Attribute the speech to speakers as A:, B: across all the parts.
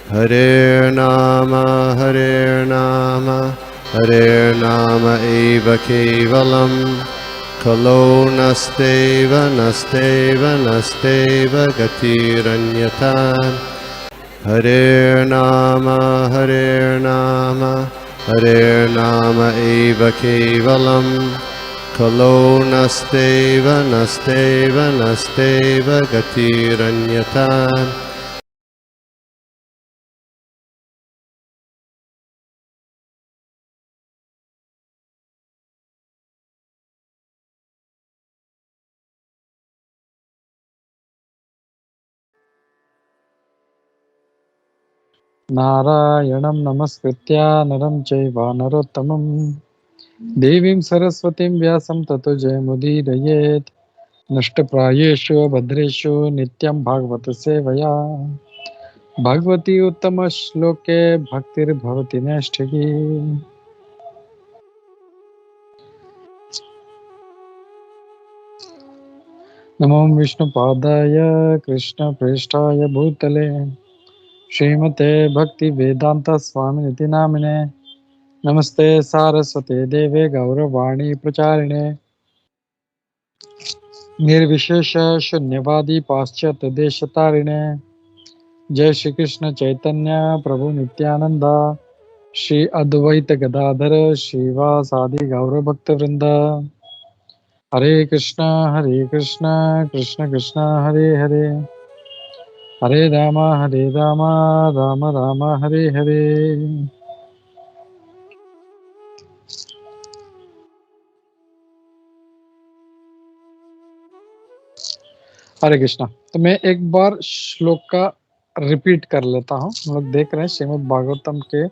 A: Hare Nama, Hare Nama eva kevalam, Kalo nasteva, nasteva, nasteva gatiranyata. Hare Nama, Hare Nama eva kevalam, Kalo nasteva, nasteva, nasteva gatiranyata.
B: नारायणं नमस्कृत्य नरं चैव नरोत्तमं देवीं सरस्वतीं व्यासं ततो जयमुदीरयेत् नष्टप्रायेषु भद्रेषु नित्यं भागवत सेवया भगवती उत्तमश्लोके भक्तिर्भवति नैष्ठिकी। नमो विष्णुपादाय कृष्णप्रेष्ठाय भूतले श्रीमते भक्तिवेदान्त स्वामिनिति नामिने नमस्ते सारस्वते देवे गौरवाणी प्रचारिणे निर्विशेष शून्यवादी पाश्चात्य देशतारिणे जय श्री कृष्ण चैतन्य प्रभु नित्यानंद श्री अद्वैत गदाधर श्रीवासादि गौर भक्त वृंद हरे कृष्ण कृष्ण कृष्ण हरे हरे हरे राम राम राम हरे हरे। हरे कृष्णा। तो मैं एक बार श्लोक का रिपीट कर लेता हूँ। हम लोग देख रहे हैं श्रीमद् भागवतम के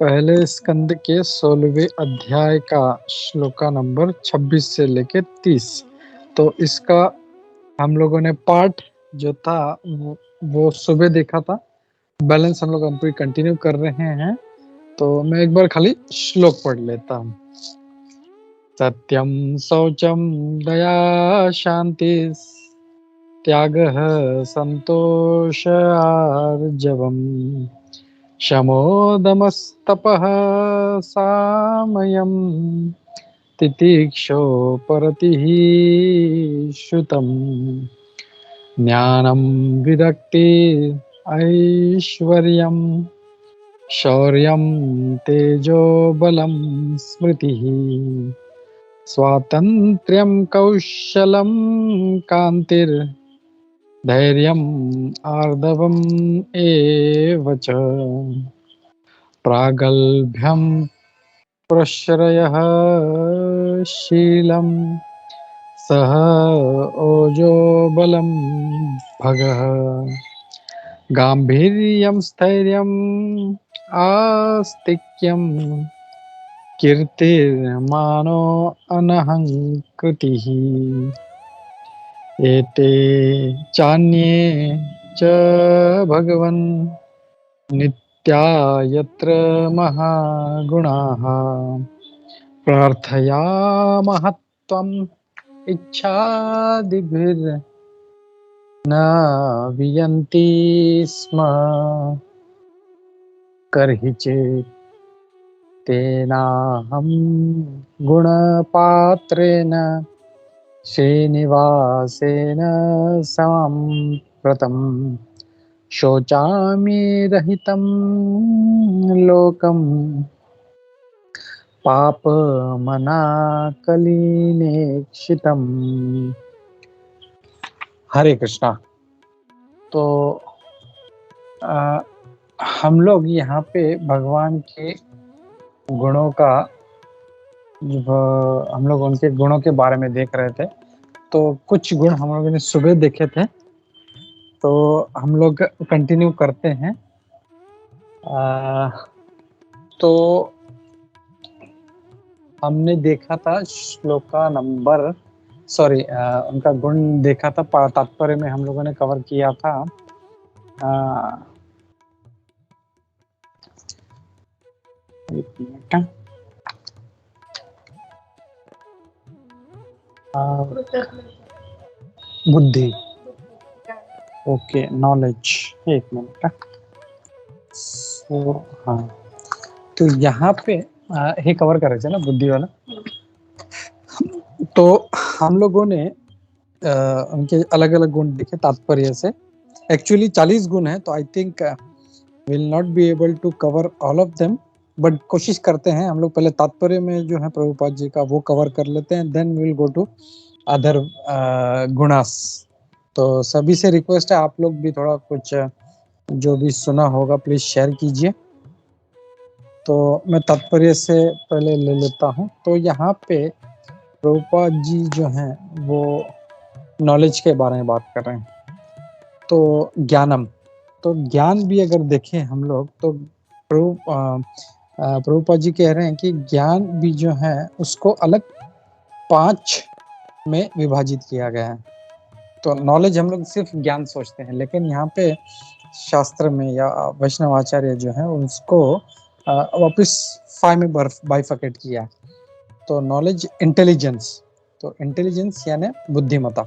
B: पहले स्कंद के 16वें अध्याय का श्लोका नंबर 26 से लेके 30। तो इसका हम लोगों ने पार्ट जो था वो सुबह देखा था। बैलेंस हम लोग अभी कंटिन्यू कर रहे हैं। तो मैं एक बार खाली श्लोक पढ़ लेता हूँ। सत्यम शौचम दया शांति त्यागः संतोष आर्जवम् शमोदमस्तपः सामयम् तितिक्षोपरतिः श्रुतम् ज्ञानं विरक्ति ऐश्वर्यं शौर्यं तेजो बलं स्मृतिः स्वातन्त्र्यं कौशलं कान्तिर् धैर्यम् आर्दवम् एव च प्रागल्भ्यं प्रश्रयः शीलं सह ओजो बलं भगः गाम्भीर्यं स्थैर्यम् आस्तिक्यं कीर्तिर्मानो अनहङ्कृतिः एते चान्ये च भगवन् नित्या यत्र महागुणाः प्रार्थयामहत्त्वम् इच्छादिभिर्न वियन्ति स्म कर्हि चेत् तेनाहं गुणपात्रेण श्रीनिवासेन समं प्रतम् शोचामि रहितं लोकं पापमनाकलिनेक्षितम्। हरे कृष्णा। तो हम लोग यहाँ पे भगवान के गुणों का हम लोग उनके गुणों के बारे में देख रहे थे। तो कुछ गुण हम लोगों ने सुबह देखे थे, तो हम लोग कंटिन्यू करते हैं। तो हमने देखा था श्लोका नंबर उनका गुण देखा था। तात्पर्य में हम लोगों ने कवर किया था बुद्धि, ओके, नॉलेज, एक मिनट। सो हाँ, तो यहाँ पे हे कवर करायचं ना बुद्धिवाला. तो हम लोगों ने उनके अलग अलग गुण देखे तात्पर्य से. एक्चुअली 40 गुण है, तो I think will not be able to cover all of them, but कोशिश करते हैं. हम लोग पहले तात्पर्य में जो है प्रभुपाद जी का वो कवर कर लेते हैं, then will go to other गुणास. तो सभी से रिक्वेस्ट है, आप लोग भी थोड़ा कुछ जो भी सुना होगा प्लीज शेयर कीजिए. तो मैं तात्पर्य से पहले ले लेता हूँ. तो यहाँ पे प्रभुपाद जी जो हैं वो नॉलेज के बारे में बात कर रहे हैं. तो ज्ञानम, तो ज्ञान भी अगर देखें हम लोग तो प्रभुपाद जी कह रहे हैं कि ज्ञान भी जो है उसको अलग 5 में विभाजित किया गया है. तो नॉलेज हम लोग सिर्फ ज्ञान सोचते हैं, लेकिन यहाँ पे शास्त्र में या वैष्णव आचार्य जो है उसको वापस 5 में बाइफर्केट किया. तो नॉलेज इंटेलिजेंस, तो इंटेलिजेंस यानी बुद्धिमत्ता.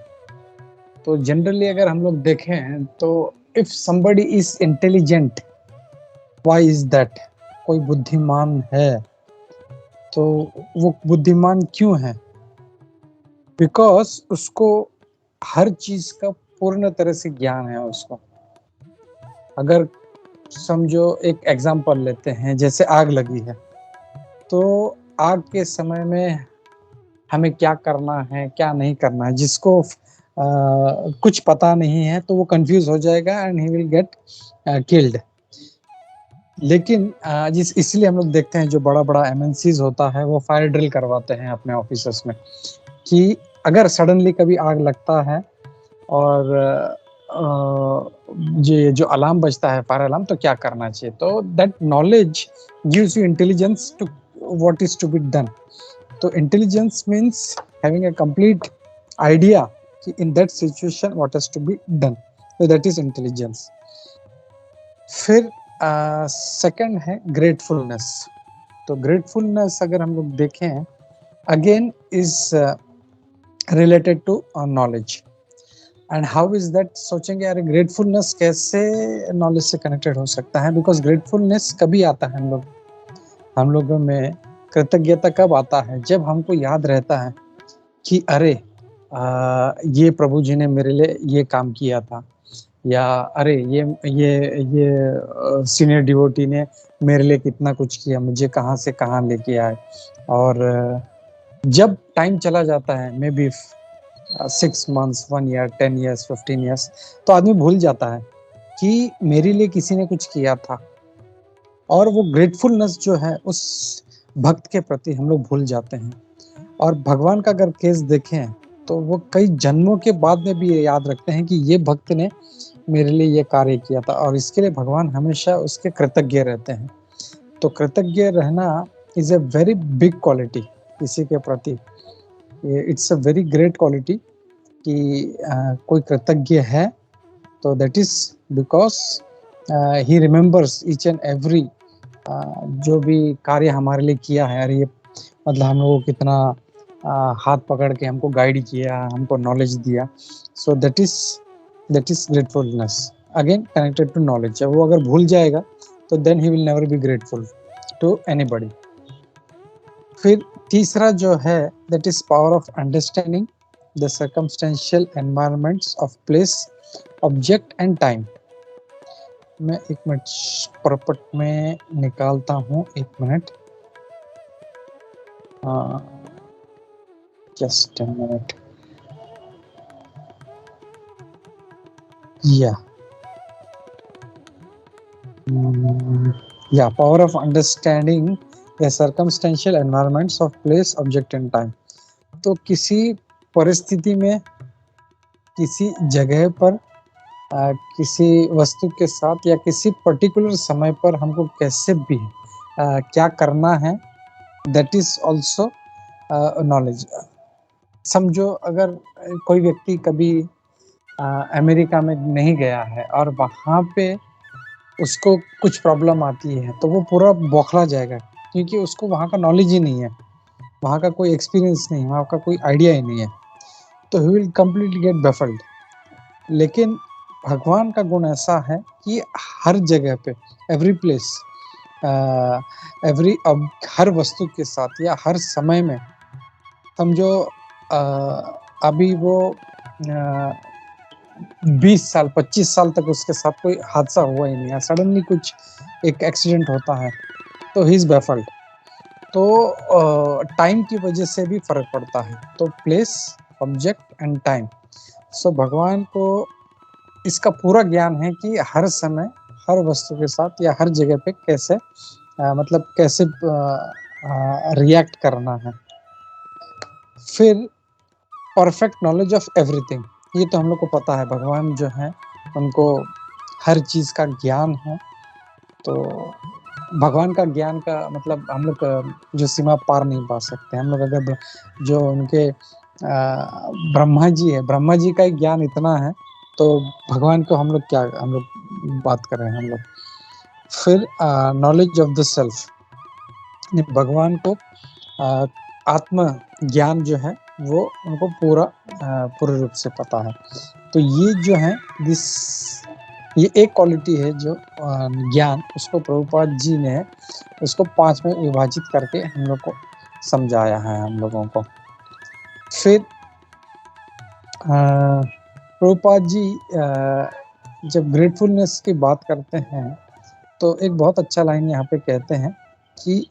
B: तो जनरली अगर हम लोग देखें तो if somebody is intelligent, why is that? कोई बुद्धिमान है तो वो बुद्धिमान क्यों है? बिकॉज उसको हर चीज का पूर्ण तरह से ज्ञान है उसको. अगर समझो एक एग्जांपल लेते हैं, जैसे आग लगी है, तो आग के समय में हमें क्या करना है क्या नहीं करना है, जिसको कुछ पता नहीं है तो वो कंफ्यूज हो जाएगा and he will get killed. लेकिन इसलिए हम लोग देखते हैं जो बड़ा बड़ा एमएनसीज होता है वो फायर ड्रिल करवाते हैं अपने ऑफिसर्स में, कि अगर सडनली कभी आग लगता है और ये जो अलार्म बजता है फायर अलार्म, तो क्या करना चाहिए. तो that knowledge gives you intelligence to what is to be done. तो intelligence means having a complete idea कि in that situation what is to be done. तो दैट इज इंटेलिजेंस. फिर सेकंड है ग्रेटफुलनेस. तो ग्रेटफुलनेस अगर हम लोग देखें again is related to knowledge. And how is that? सोचेंगे यार ग्रेटफुलनेस कैसे नॉलेज से कनेक्टेड हो सकता है. बिकॉज ग्रेटफुलनेस कभी आता है हम लोगों में कृतज्ञता कब आता है? जब हमको याद रहता है कि अरे ये प्रभु जी ने मेरे लिए ये काम किया था, या अरे ये सीनियर डिवोटी ने मेरे लिए कितना कुछ किया, मुझे कहाँ से कहाँ लेके आए. और जब टाइम चला जाता है, may be 6 months, 1 year, 10 years, 15 years, तो आदमी भूल जाता है कि मेरे लिए किसी ने कुछ किया था. और वो ग्रेटफुलनेस जो है उस भक्त के प्रति हम लोग भूल जाते हैं. और भगवान का अगर केस देखें तो वो कई जन्मों के बाद में भी ये याद रखते हैं कि ये भक्त ने मेरे लिए ये कार्य किया था, और इसके लिए भगवान हमेशा उसके कृतज्ञ रहते हैं. तो कृतज्ञ रहना is a very big quality किसी के प्रति. It's a very great quality कि कोई कृतज्ञ है. तो that is because he remembers each and every जो भी कार्य हमारे लिए किया है. अरे ये मतलब हम लोगों को कितना हाथ पकड़ के हमको गाइड किया, हमको नॉलेज दिया. So that is gratefulness, again connected to knowledge. जब वो अगर भूल जाएगा तो then he will never be grateful to anybody. फिर तीसरा जो है that is power of understanding the circumstantial environments of place, object and time. मैं 1 मिनट परपट में निकालता हूँ, 1 मिनट, जस्ट अ मिनट. या power of understanding the circumstantial environments of place, object and time. तो किसी परिस्थिति में, किसी जगह पर, किसी वस्तु के साथ या किसी पर्टिकुलर समय पर हमको कैसे भी क्या करना है, दैट इज ऑल्सो नॉलेज. समझो अगर कोई व्यक्ति कभी अमेरिका में नहीं गया है और वहाँ पे उसको कुछ प्रॉब्लम आती है, तो वो पूरा बौखला जाएगा, क्योंकि उसको वहाँ का नॉलेज ही नहीं है, वहाँ का कोई एक्सपीरियंस नहीं है, वहाँ का कोई आइडिया ही नहीं है. तो ही विल कंप्लीटली गेट बफल्ड. लेकिन भगवान का गुण ऐसा है कि हर जगह पे, एवरी प्लेस, एवरी, हर वस्तु के साथ या हर समय में, समझो अभी वो 20 साल 25 साल तक उसके साथ कोई हादसा हुआ ही नहीं है, सडनली कुछ एक एक्सीडेंट होता है तो ही इज बैफल्ड। तो टाइम की वजह से भी फर्क पड़ता है, तो प्लेस, ऑब्जेक्ट एंड टाइम। सो भगवान को इसका पूरा ज्ञान है कि हर समय, हर वस्तु के साथ या हर जगह पे कैसे मतलब कैसे रिएक्ट करना है। फिर परफेक्ट नॉलेज ऑफ एवरीथिंग, ये तो हम लोग को पता है, भगवान जो है उनको हर चीज का ज्ञान है। तो भगवान का ज्ञान का मतलब हम लोग जो सीमा पार नहीं पा सकते हम लोग। अगर जो उनके ब्रह्मा जी है, ब्रह्मा जी का ही ज्ञान इतना है, तो भगवान को हम लोग क्या, हम लोग बात कर रहे हैं हम लोग। फिर नॉलेज ऑफ द सेल्फ, भगवान को आत्म ज्ञान जो है वो उनको पूर्ण रूप से पता है। तो ये जो है ये एक क्वालिटी है जो ज्ञान, उसको प्रभुपाद जी ने उसको 5 में विभाजित करके हम लोग को समझाया है हम लोगों को। फिर प्रभुपाद जी जब ग्रेटफुलनेस की बात करते हैं तो एक बहुत अच्छा लाइन यहाँ पे कहते हैं कि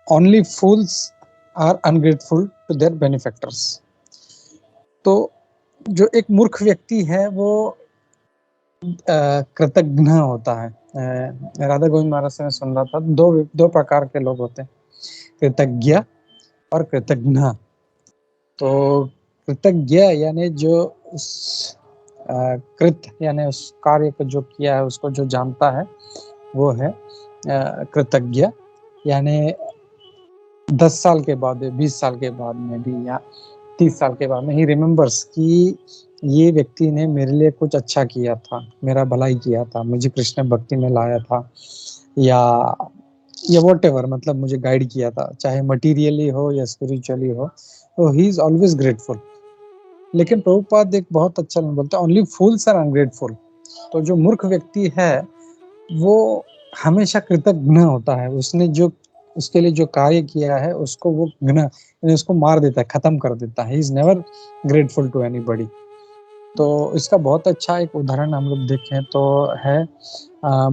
B: only fools are ungrateful to their benefactors. तो जो एक मूर्ख व्यक्ति है वो कृतज्ञ होता है। राधा गोविंद महाराज से मैं सुन रहा था, दो प्रकार के लोग होते हैं, कृतज्ञ और कृतज्ञ। तो कृतज्ञ यानी जो उस कृत यानी उस कार्य को जो किया है उसको जो जानता है वो है कृतज्ञ। यानी 10 साल के बाद, 20 साल के बाद में भी, या 30 साल के बाद में ही रिमेम्बर्स कि ये व्यक्ति ने मेरे लिए कुछ अच्छा किया था, मेरा भलाई किया था, मुझे कृष्ण भक्ति में लाया था, या व्हाटएवर, मतलब मुझे गाइड किया था, चाहे मटेरियली हो या स्पिरिचुअली हो, तो ही इज ऑलवेज ग्रेटफुल। लेकिन प्रभुपाद एक बहुत अच्छा बोलते हैं, ओनली फूल्स आर अनग्रेटफुल। तो जो मूर्ख व्यक्ति है वो हमेशा कृतज्ञ होता है, उसने जो उसके लिए जो कार्य किया है उसको वो उसको मार देता है, खत्म कर देता है। He is never grateful to anybody. तो इसका बहुत अच्छा एक उदाहरण हम लोग देखें तो है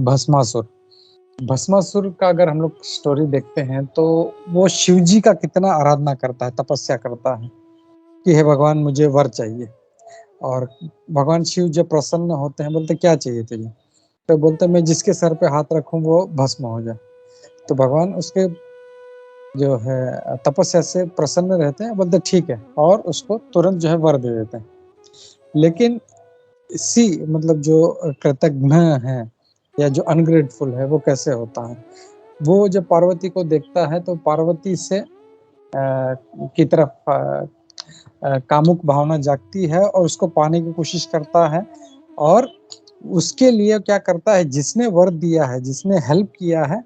B: भस्मासुर। भस्मासुर का अगर हम लोग स्टोरी देखते हैं तो वो शिव जी का कितना आराधना करता है, तपस्या करता है कि हे भगवान मुझे वर चाहिए। और भगवान शिव जब प्रसन्न होते हैं बोलते क्या चाहिए तुझे, तो बोलते मैं जिसके सर पे हाथ रखूं वो भस्म हो जाए। तो भगवान उसके जो है तपस्या से प्रसन्न रहते हैं, बोलते ठीक है, और उसको तुरंत जो है वर दे देते हैं। लेकिन इसी मतलब जो कृतज्ञ है या जो अनग्रेटफुल है वो कैसे होता है, वो जब पार्वती को देखता है तो पार्वती से की तरफ कामुक भावना जागती है और उसको पाने की कोशिश करता है। और उसके लिए क्या करता है, जिसने वर दिया है, जिसने हेल्प किया है,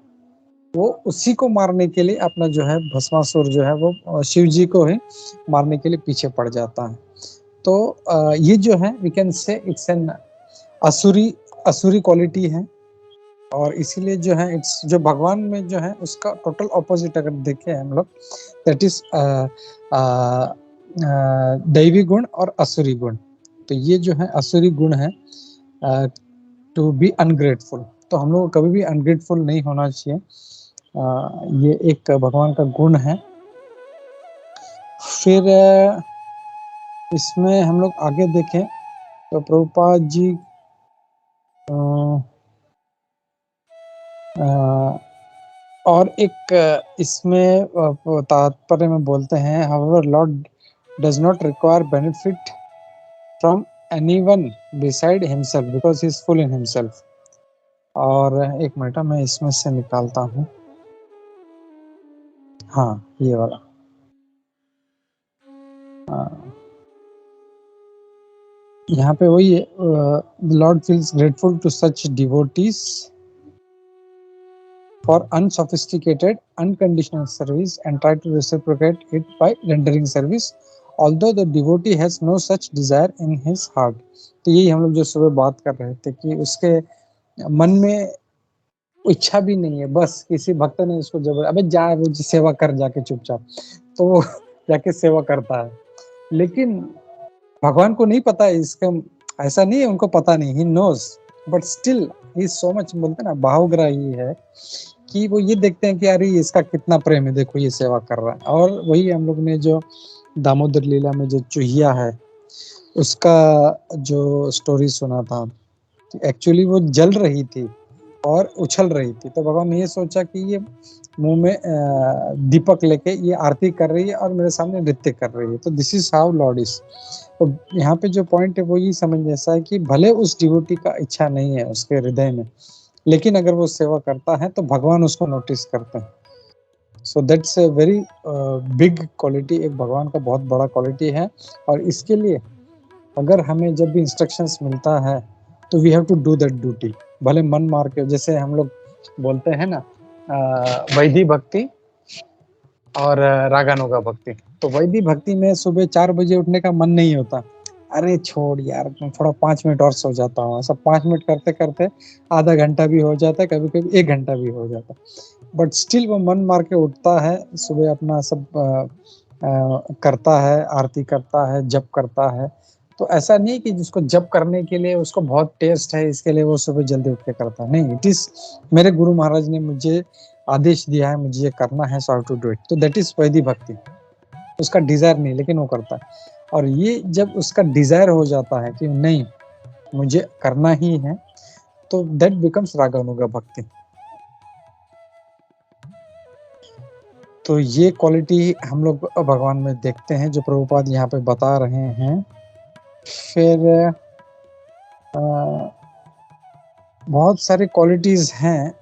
B: वो उसी को मारने के लिए अपना जो है भस्मासुर जो है वो शिव जी को ही मारने के लिए पीछे पड़ जाता है। तो ये जो है we can say it's an असुरी क्वालिटी है। और इसीलिए जो है इट्स जो भगवान में जो है उसका टोटल ऑपोजिट अगर देखें हम लोग, दैट इज दैवी गुण और असुरी गुण। तो ये जो है असुरी गुण है टू बी अनग्रेटफुल। तो हम लोग को कभी भी अनग्रेटफुल नहीं होना चाहिए। ये एक भगवान का गुण है। फिर इसमें हम लोग आगे देखें तो प्रभुपाद जी और एक इसमें तात्पर्य में बोलते हैं, however Lord does not require benefit from anyone beside himself because he is full in himself। और एक मिनट मैं इसमें से निकालता हूँ, हाँ ये वाला। यहाँ पे वही है, lord feels grateful to such devotees for unsophisticated unconditional service and try to reciprocate it by rendering service although the devotee has no such desire in his heart। तो यही हम लोग जो सुबह बात कर रहे थे कि उसके मन में इच्छा भी नहीं है, बस किसी भक्त ने उसको जबर अबे जा वो सेवा कर जाके चुपचाप, तो वो जाके सेवा करता है। लेकिन भगवान को नहीं पता है इसका, ऐसा नहीं है उनको पता नहीं, he knows, but still he so much, बोलते हैं ना भावग्राही है कि वो ये देखते हैं कि अरे इसका कितना प्रेम है, देखो ये सेवा कर रहा है। और वही हम लोग ने जो दामोदर लीला में जो चूहिया है उसका जो स्टोरी सुना था, एक्चुअली वो जल रही थी और उछल रही थी, तो भगवान ने ये सोचा कि ये मुंह में दीपक लेके ये आरती कर रही है और मेरे सामने नृत्य कर रही है, तो this is how Lord is. तो यहाँ पे जो पॉइंट है वो ये समझ जैसा है कि भले उस डिवोटी का इच्छा नहीं है उसके हृदय में, लेकिन अगर वो सेवा करता है तो भगवान उसको नोटिस करते हैं। So that's a very big quality, एक भगवान का बहुत बड़ा क्वालिटी है। और इसके लिए अगर हमें जब भी इंस्ट्रक्शंस मिलता है तो we have to do that duty, भले मन मार के। जैसे हम लोग बोलते हैं ना वैदिक भक्ति और रागानुगा भक्ति, तो वैदिक भक्ति में सुबह 4 बजे उठने का मन नहीं होता, अरे छोड़ यार थोड़ा 5 मिनट और सो जाता हूँ, ऐसा 5 मिनट करते करते आधा घंटा भी हो जाता है, कभी कभी 1 घंटा भी हो जाता है, बट स्टिल वो मन मार के उठता है सुबह, अपना सब करता है, आरती करता है, जप करता है। तो ऐसा नहीं कि जिसको जप करने के लिए उसको बहुत टेस्ट है इसके लिए वो सुबह जल्दी उठ के करता है, नहीं, इट इज मेरे गुरु महाराज ने मुझे आदेश दिया है, मुझे ये करना है, so how to do it, तो दैट इज वैदिक भक्ति। उसका डिजायर नहीं, लेकिन वो करता है। और ये जब उसका डिजायर हो जाता है कि नहीं मुझे करना ही है, तो दैट बिकम्स रागानुगा भक्ति। तो ये क्वालिटी हम लोग भगवान में देखते हैं जो प्रभुपाद यहाँ पे बता रहे हैं। फिर बहुत सारी क्वालिटीज हैं,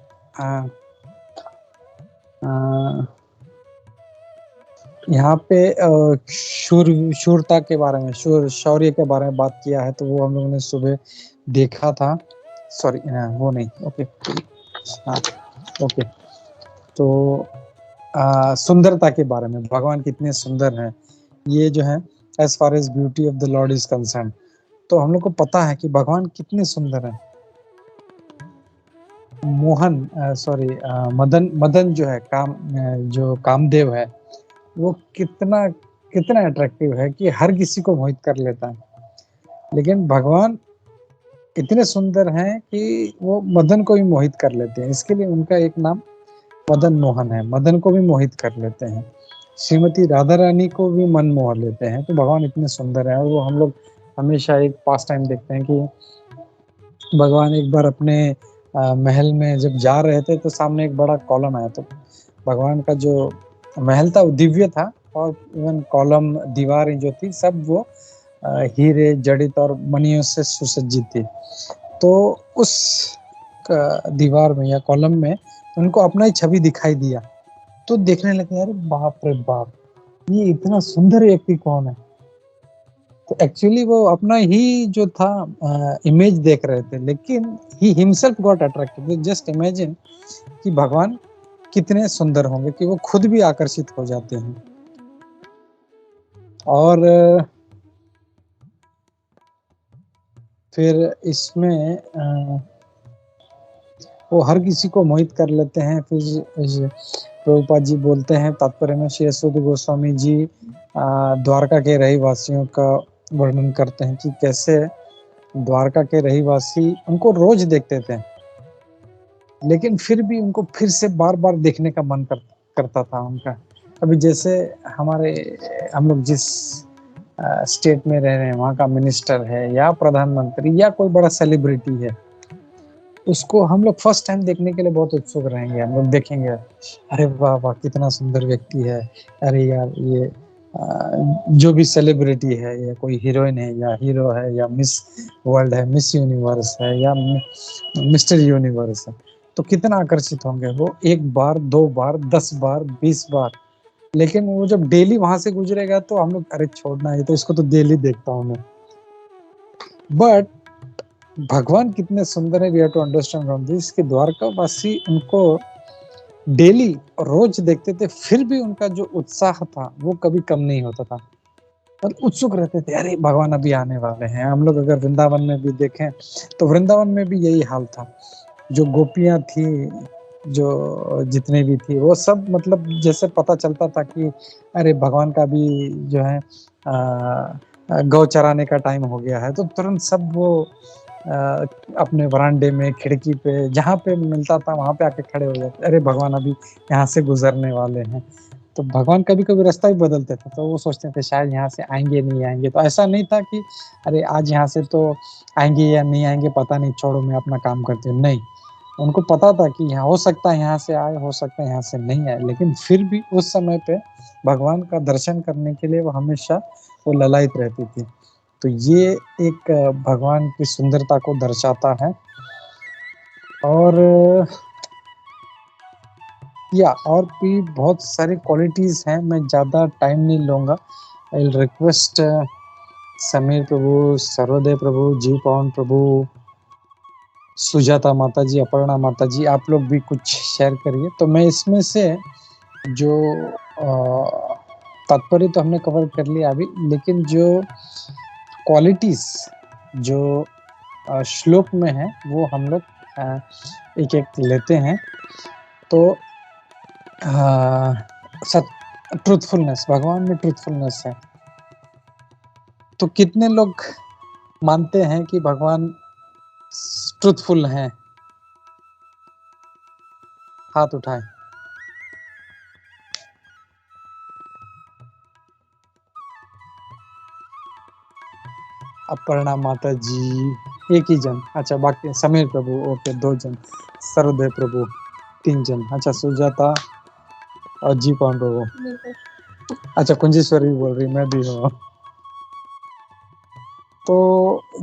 B: यहाँ पे शूरता के बारे में, शौर्य के बारे में बात किया है, तो वो हम लोगों ने सुबह देखा था। सॉरी वो नहीं, ओके हाँ ओके। तो सुंदरता के बारे में, भगवान कितने सुंदर हैं, ये जो है as far as beauty of the lord is concern, तो हम लोग को पता है कि भगवान कितने सुंदर हैं। मोहन सॉरी मदन जो है जो कामदेव है, वो कितना कितना अट्रैक्टिव है कि हर किसी को मोहित कर लेता है, लेकिन भगवान इतने सुंदर हैं कि वो मदन को भी मोहित कर लेते हैं, इसके लिए उनका एक नाम मदन मोहन है, मदन को भी मोहित कर लेते हैं, श्रीमती राधा रानी को भी मन मोह लेते हैं। तो भगवान इतने सुंदर है। और वो हम लोग हमेशा एक पास टाइम देखते हैं कि भगवान एक बार अपने महल में जब जा रहे थे तो सामने एक बड़ा कॉलम आया, तो भगवान का जो महल था वो दिव्य था, और इवन कॉलम दीवार जो थी सब वो हीरे जड़ित और मणियों से सुसज्जित थी। तो उस दीवार में या कॉलम में उनको अपना ही छवि दिखाई दिया, तो देखने लगे अरे बाप रे बाप, ये इतना सुंदर व्यक्ति कौन है। तो एक्चुअली वो अपना ही जो था इमेज देख रहे थे, लेकिन he himself got attracted. Just imagine कि भगवान कितने सुंदर होंगे कि वो खुद भी आकर्षित हो जाते हैं। और फिर इसमें वो हर किसी को मोहित कर लेते हैं। फिर प्रभुपाद जी बोलते हैं तात्पर्य में, श्री अच्युत गोस्वामी जी द्वारका के रहीवासियों का वर्णन करते हैं कि कैसे द्वारका के रहीवासी उनको रोज देखते थे, लेकिन फिर भी उनको फिर से बार बार देखने का मन करता था उनका। अभी जैसे हम लोग जिस स्टेट में रह रहे हैं, वहाँ का मिनिस्टर है या प्रधानमंत्री या कोई बड़ा सेलिब्रिटी है, उसको हम लोग फर्स्ट टाइम देखने के लिए बहुत उत्सुक रहेंगे। हम लोग देखेंगे अरे वाह वाह कितना सुंदर व्यक्ति है, अरे यार ये जो भी सेलिब्रिटी है, या कोई हीरोइन है या हीरो है या मिस वर्ल्ड है, मिस यूनिवर्स है या मिस्टर यूनिवर्स है, तो कितना आकर्षित होंगे वो, 1 बार 2 बार 10 बार 20 बार। लेकिन वो जब डेली वहां से गुजरेगा तो हम लोग अरे छोड़ना है, तो इसको तो डेली देखता हूँ मैं। बट भगवान कितने सुंदर है, we have to understand from this कि द्वारकावासी उनको डेली रोज देखते थे, फिर भी उनका जो उत्साह था वो कभी कम नहीं होता था। मतलब उत्सुक रहते थे, अरे भगवान अभी आने वाले हैं। हम लोग अगर वृंदावन में भी देखें तो वृंदावन में भी यही हाल था। जो गोपियां थी, जो जितने भी थी, वो सब मतलब जैसे पता चलता था कि अरे भगवान का भी जो है गौ चराने का टाइम हो गया है, तो तुरंत सब वो अपने वरांडे में, खिड़की पे, जहाँ पे मिलता था वहां पे आके खड़े हो जाते, अरे भगवान अभी यहाँ से गुजरने वाले हैं। तो भगवान कभी कभी रास्ता भी बदलते थे, तो वो सोचते थे शायद यहाँ से आएंगे नहीं आएंगे। तो ऐसा नहीं था कि अरे आज यहाँ से तो आएंगे या नहीं आएंगे पता नहीं, छोड़ो मैं अपना काम करती हूँ। नहीं, उनको पता था कि यहाँ हो सकता है यहाँ से आए, हो सकता है यहाँ से नहीं आए, लेकिन फिर भी उस समय पे भगवान का दर्शन करने के लिए वो हमेशा वो ललायत रहती थी। तो ये एक भगवान की सुंदरता को दर्शाता है। और या और भी बहुत सारी क्वालिटीज हैं, मैं ज्यादा टाइम नहीं लूंगा। आई विल रिक्वेस्ट समीर प्रभु, सर्वोदय प्रभु, जी पवन प्रभु, सुजाता माता जी, अपर्णा माता जी, आप लोग भी कुछ शेयर करिए। तो मैं इसमें से जो तात्पर्य तो हमने कवर कर लिया अभी, लेकिन जो क्वालिटीज जो श्लोक में है वो हम लोग एक एक लेते हैं। तो ट्रूथफुलनेस, भगवान में ट्रूथफुलनेस है। तो कितने लोग मानते हैं कि भगवान ट्रूथफुल हैं? हाथ उठाएं। अपर्णा माता जी, एक ही जन। अच्छा, बाकी समीर प्रभु, ओके 2 जन। सर्वदय प्रभु 3 जन। अच्छा, सुजाता और जी पवन प्रभु। अच्छा, कुंजेश्वरी भी बोल रही, मैं भी हूँ। तो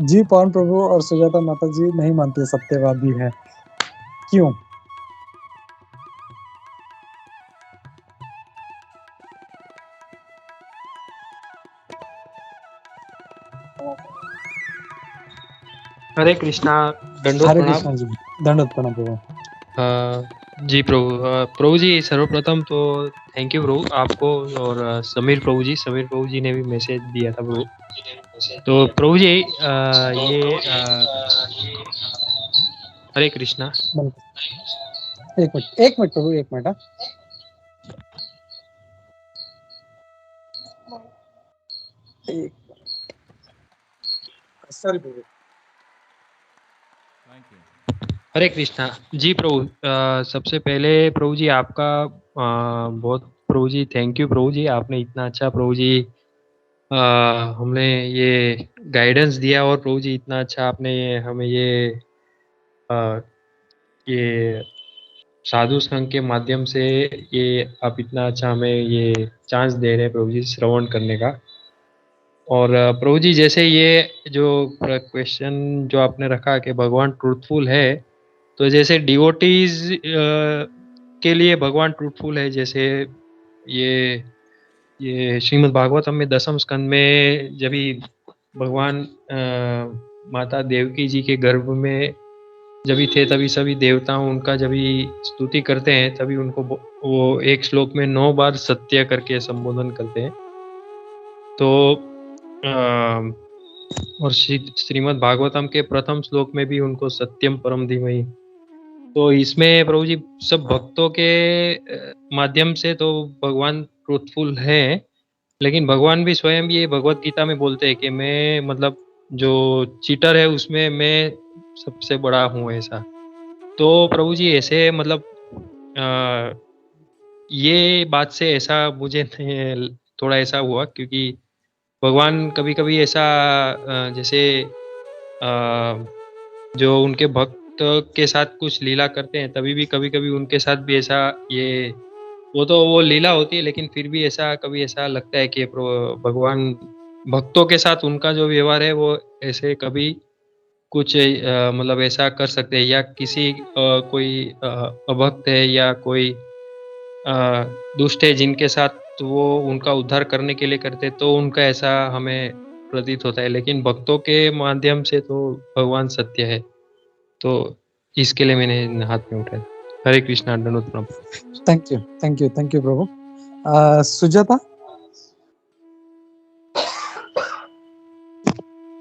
B: जी पवन प्रभु और सुजाता माता जी नहीं मानती सत्यवादी है, क्यों?
C: हरे कृष्णा, दंडोत
B: हरे
C: प्रणाम।
B: कृष्णा जी, दंडवत प्रणाम प्रभु।
C: जी प्रभु, प्रभु जी सर्वप्रथम तो थैंक यू प्रभु आपको, और समीर प्रभु जी ने भी मैसेज दिया था प्रभु। तो प्रभु जी ये हरे कृष्णा।
B: एक मिनट प्रभु, एक मिनट। सॉरी प्रभु।
C: हरे कृष्णा जी प्रभु, सबसे पहले प्रभु जी आपका बहुत प्रभु जी थैंक यू प्रभु जी, आपने इतना अच्छा प्रभु जी हमने ये गाइडेंस दिया, और प्रभु जी इतना अच्छा आपने हमें अ, ये साधु संघ के माध्यम से ये आप इतना अच्छा हमें ये चांस दे रहे हैं प्रभु जी श्रवण करने का। और प्रभु जी जैसे ये जो क्वेश्चन जो आपने रखा कि भगवान ट्रूथफुल है, तो जैसे डिवोटीज के लिए भगवान ट्रूथफुल है, जैसे ये श्रीमद् भागवतम में 10वें स्कंद में जब भी भगवान माता देवकी जी के गर्भ में जब भी थे, तभी सभी देवताओं उनका जब भी स्तुति करते हैं, तभी उनको वो एक श्लोक में 9 बार सत्य करके संबोधन करते हैं। तो और श्रीमद् भागवतम के प्रथम श्लोक में भी उनको सत्यम परम धीमहि। तो इसमें प्रभु जी सब भक्तों के माध्यम से तो भगवान ट्रूथफुल है, लेकिन भगवान भी स्वयं ये भगवत गीता में बोलते हैं कि मैं मतलब जो चीटर है उसमें मैं सबसे बड़ा हूँ ऐसा। तो प्रभु जी ऐसे मतलब ये बात से ऐसा मुझे थोड़ा ऐसा हुआ, क्योंकि भगवान कभी कभी ऐसा जैसे जो उनके भक्त के साथ कुछ लीला करते हैं, तभी भी कभी कभी उनके साथ भी ऐसा ये वो तो वो लीला होती है, लेकिन फिर भी ऐसा कभी ऐसा लगता है कि भगवान भक्तों के साथ उनका जो व्यवहार है वो ऐसे कभी कुछ मतलब ऐसा कर सकते हैं, या किसी कोई अभक्त है या कोई दुष्ट है जिनके साथ वो उनका उद्धार करने के लिए करते, तो उनका ऐसा हमें प्रतीत होता है, लेकिन भक्तों के माध्यम से तो भगवान सत्य है। तो इसके लिए मैंने हाथ में उठाया। हरे कृष्णा, दंडवत प्रणाम।
B: थैंक यू प्रभु। सुजाता।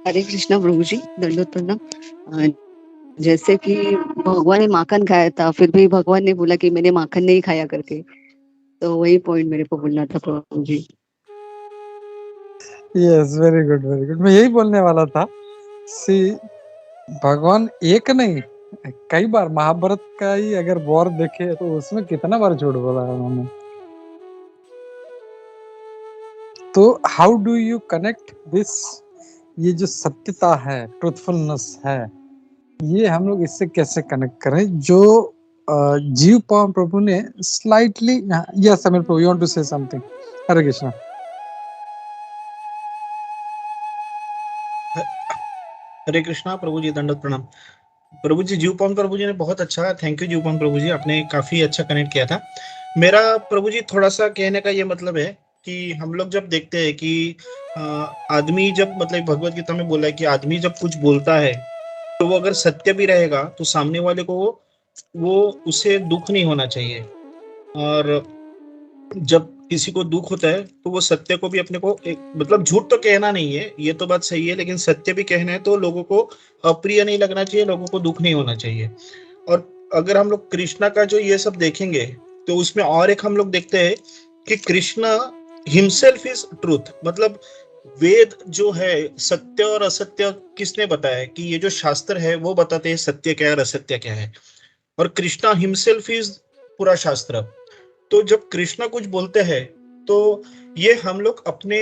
D: हरे कृष्णा प्रभु जी, दंडवत प्रणाम। जैसे कि भगवान ने माखन खाया था, फिर भी भगवान ने बोला कि मैंने माखन नहीं खाया करके, तो वही पॉइंट मेरे को बोलना था प्रभु जी।
B: Yes, very good, very good. मैं यही बोलने वाला था। सी, भगवान एक नहीं, कई बार महाभारत का ही अगर वॉर देखे तो उसमें कितना बार झूठ बोला है उन्होंने। तो how do you connect this, ये जो सत्यता है, ट्रूथफुलनेस है, ये हम लोग इससे कैसे कनेक्ट करें, जो जीव पावन प्रभु ने स्लाइटली, यस अमित प्रभु, you want to say something? Hare Krishna.
E: Hare Krishna प्रभु जी, दंडवत प्रणाम। प्रभु जी, जीवपान प्रभु जी ने बहुत अच्छा, थैंक यू जीवपान प्रभु जी, आपने काफी अच्छा कनेक्ट किया था। मेरा प्रभु जी थोड़ा सा कहने का ये मतलब है कि हम लोग जब देखते हैं कि आदमी जब, मतलब भगवत गीता में बोला है कि आदमी जब कुछ बोलता है तो वो अगर सत्य भी रहेगा तो सामने वाले को वो उसे दुख नहीं होना चाहिए। और जब किसी को दुख होता है तो वो सत्य को भी अपने को मतलब झूठ तो कहना नहीं है, ये तो बात सही है, लेकिन सत्य भी कहना है तो लोगों को अप्रिय नहीं लगना चाहिए, लोगों को दुख नहीं होना चाहिए। और अगर हम लोग कृष्णा का जो ये सब देखेंगे तो उसमें और एक हम लोग देखते हैं कि कृष्णा हिमसेल्फ इज ट्रूथ। मतलब वेद जो है, सत्य और असत्य किसने बताया कि ये जो शास्त्र है वो बताते हैं सत्य क्या है और असत्य क्या है, और कृष्णा हिमसेल्फ इज पूरा शास्त्र। तो जब कृष्णा कुछ बोलते हैं तो ये हम लोग अपने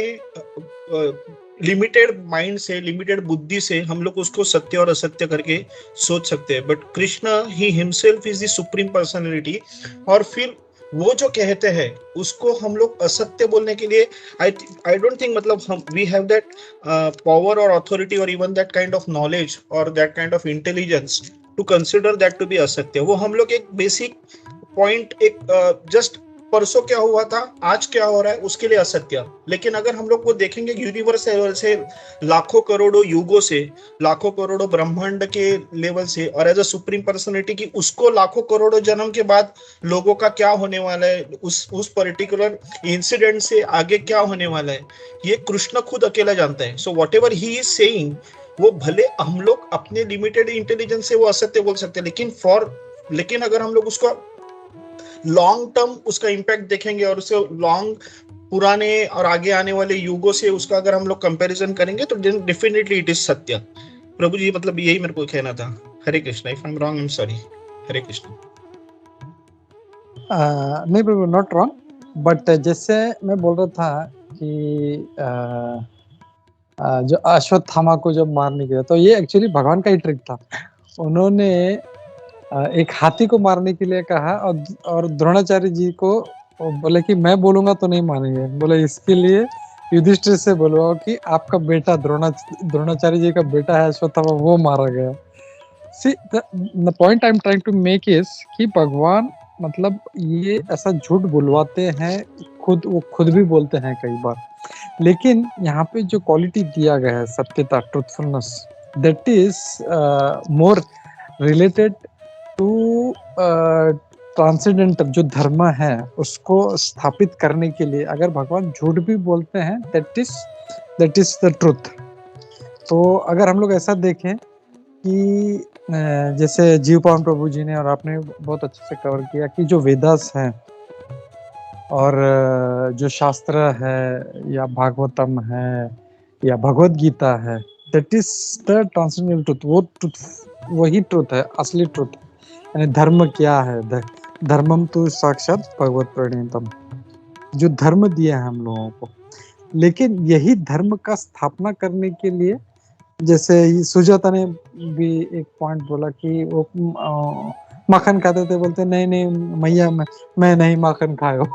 E: लिमिटेड माइंड से, लिमिटेड बुद्धि से हम लोग उसको सत्य और असत्य करके सोच सकते हैं, but Krishna he himself is the supreme personality. और फिर वो जो कहते हैं उसको हम लोग असत्य बोलने के लिए आई डोंट थिंक, मतलब हम वी हैव दैट पावर और अथॉरिटी और even that kind of knowledge और that kind of intelligence to consider that to be असत्य। वो हम लोग एक बेसिक पॉइंट, एक जस्ट परसों क्या हुआ था, आज क्या हो रहा है, उसके लिए असत्य। लेकिन अगर हम लोग वो देखेंगे यूनिवर्स लेवल से, लाखों करोड़ों युगों से, लाखों करोड़ों ब्रह्मांड के लेवल से, और एज अ सुप्रीम पर्सनालिटी की उसको लाखों करोड़ों जन्म के बाद लोगों का क्या होने वाला है, उस पर्टिकुलर इंसिडेंट से आगे क्या होने वाला है, ये कृष्ण खुद अकेला जानता है। So what ever he is saying, वो भले हम लोग अपने लिमिटेड इंटेलिजेंस से वो असत्य बोल सकते हैं, लेकिन अगर हम लोग उसको लॉन्ग टर्म उसका इम्पैक्ट देखेंगे और उसे लॉन्ग पुराने और आगे आने वाले युगों से उसका अगर हम लोग कंपैरिजन करेंगे तो डेफिनेटली इट इज सत्य। प्रभु जी, मतलब यही मेरे को कहना था। Hare Krishna, if I am wrong I am sorry. Hare Krishna.
B: नहीं प्रभु, नॉट रॉन्ग, बट जैसे मैं बोल रहा था कि जो अश्वत्थामा को जब मारने गया तो ये एक्चुअली भगवान का ही ट्रिक था। उन्होंने एक हाथी को मारने के लिए कहा और द्रोणाचार्य जी को बोले कि मैं बोलूंगा तो नहीं मानेंगे, बोले इसके लिए युधिष्ठिर से बोलवाओ कि आपका बेटा द्रोणाचार्य जी का बेटा है अश्वत्थामा, वो मारा गया। See, the point I am trying to make is कि भगवान मतलब ये ऐसा झूठ बुलवाते हैं, वो खुद भी बोलते हैं कई बार, लेकिन यहाँ पे जो क्वालिटी दिया गया है सत्यता, truthfulness, that is more related to transcendental जो धर्म है उसको स्थापित करने के लिए अगर भगवान झूठ भी बोलते हैं, दैट इज द ट्रूथ। तो अगर हम लोग ऐसा देखें कि जैसे जीवपान प्रभु जी ने और आपने बहुत अच्छे से कवर किया कि जो वेदास हैं और जो शास्त्र है या भागवतम है या भगवत गीता है, that is the transcendental truth. वो ट्रूथ वही ट्रूथ है, असली ट्रूथ। यानी धर्म क्या है, धर्मम तो साक्षात भगवत प्रणीतम, जो धर्म दिया है हम लोगों को। लेकिन यही धर्म का स्थापना करने के लिए, जैसे सुजाता ने भी एक पॉइंट बोला कि वो माखन खाते थे, बोलते नहीं नहीं मैया मैं नहीं माखन खायो।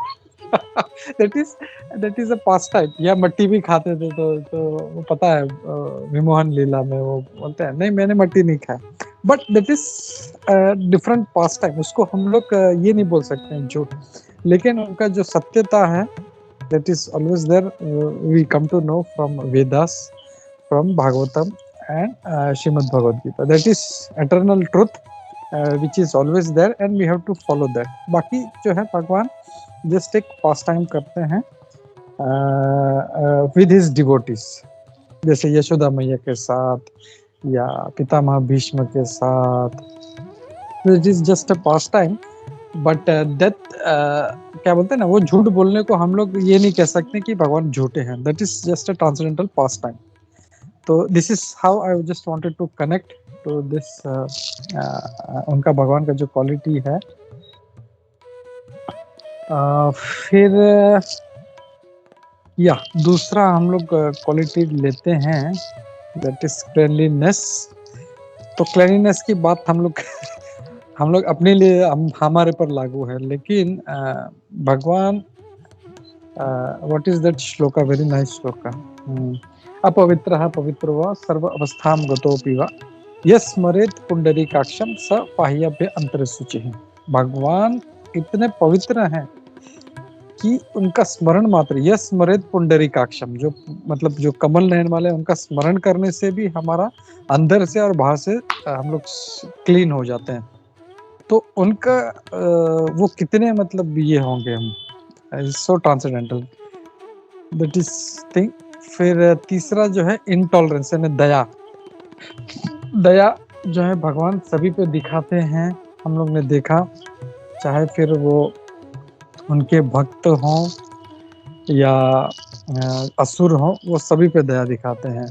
B: That is a pass time. या मट्टी भी खाते थे तो वो पता है विमोहन लीला में वो बोलते हैं नहीं मैंने मट्टी नहीं खाया, but that is different pass time. उसको हम लोग ये नहीं बोल सकते हैं झूठ, लेकिन उनका जो सत्यता है that is always there. We come to know from Vedas, from Bhagavatam and Shrimad Bhagavad Gita, that is eternal truth which is always there and we have to follow that. बाकी जो है भगवान जस्ट एक पास टाइम करते हैं with his devotees, जैसे यशोदा मैया के साथ या पितामह भीष्म के साथ। It is just a pass time, but that क्या बोलते हैं ना, वो झूठ बोलने को हम लोग ये नहीं कह सकते कि भगवान झूठे हैं। That is just a transcendental pastime. तो this is how I just wanted to connect to this उनका भगवान का जो क्वालिटी है। फिर या दूसरा हम लोग क्वालिटी लेते हैं, दैट इज क्लेanliness। तो क्लेanliness की बात हम लोग हम लोग अपने लिए हमारे पर लागू है, लेकिन भगवान what is that shloka, very nice shloka. अपवित्रः पवित्रो सर्व अवस्थां गतोऽपि वा यस्मरेत् पुंडरीकाक्षं स पाह्यभ्य अंतरशुचिः। भगवान इतने पवित्र हैं कि उनका स्मरण मात्र, यस्मरेत् पुंडरीकाक्षम, जो मतलब जो कमल नयन वाले, उनका स्मरण करने से भी हमारा अंदर से और बाहर से हम लोग क्लीन हो जाते हैं। तो उनका वो कितने मतलब ये होंगे हम, सो ट्रांसेंडेंटल, दैट इज थिंग। फिर तीसरा जो है इंटॉलरेंस, यानी दया। दया जो है भगवान सभी पे दिखाते हैं, हम लोग ने देखा, चाहे फिर वो उनके भक्त हों या असुर हों, वो सभी पे दया दिखाते हैं,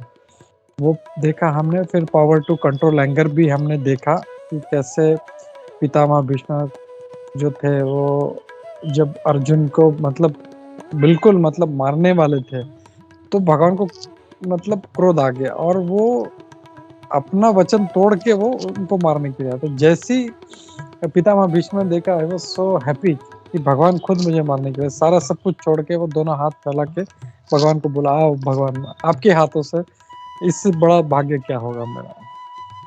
B: वो देखा हमने। फिर पावर टू कंट्रोल एंगर भी हमने देखा कि कैसे पितामह भीष्म जो थे, वो जब अर्जुन को मतलब बिल्कुल मतलब मारने वाले थे, तो भगवान को मतलब क्रोध आ गया और वो अपना वचन तोड़ के वो उनको मारने के लिए। तो जैसी पितामह भीष्म ने देखा, आई वाज सो हैप्पी कि भगवान खुद मुझे मारने के लिए, सारा सब कुछ छोड़ के वो दोनों हाथ फैला के भगवान को बोला, आओ भगवान, आपके हाथों से इससे बड़ा भाग्य क्या होगा मेरा।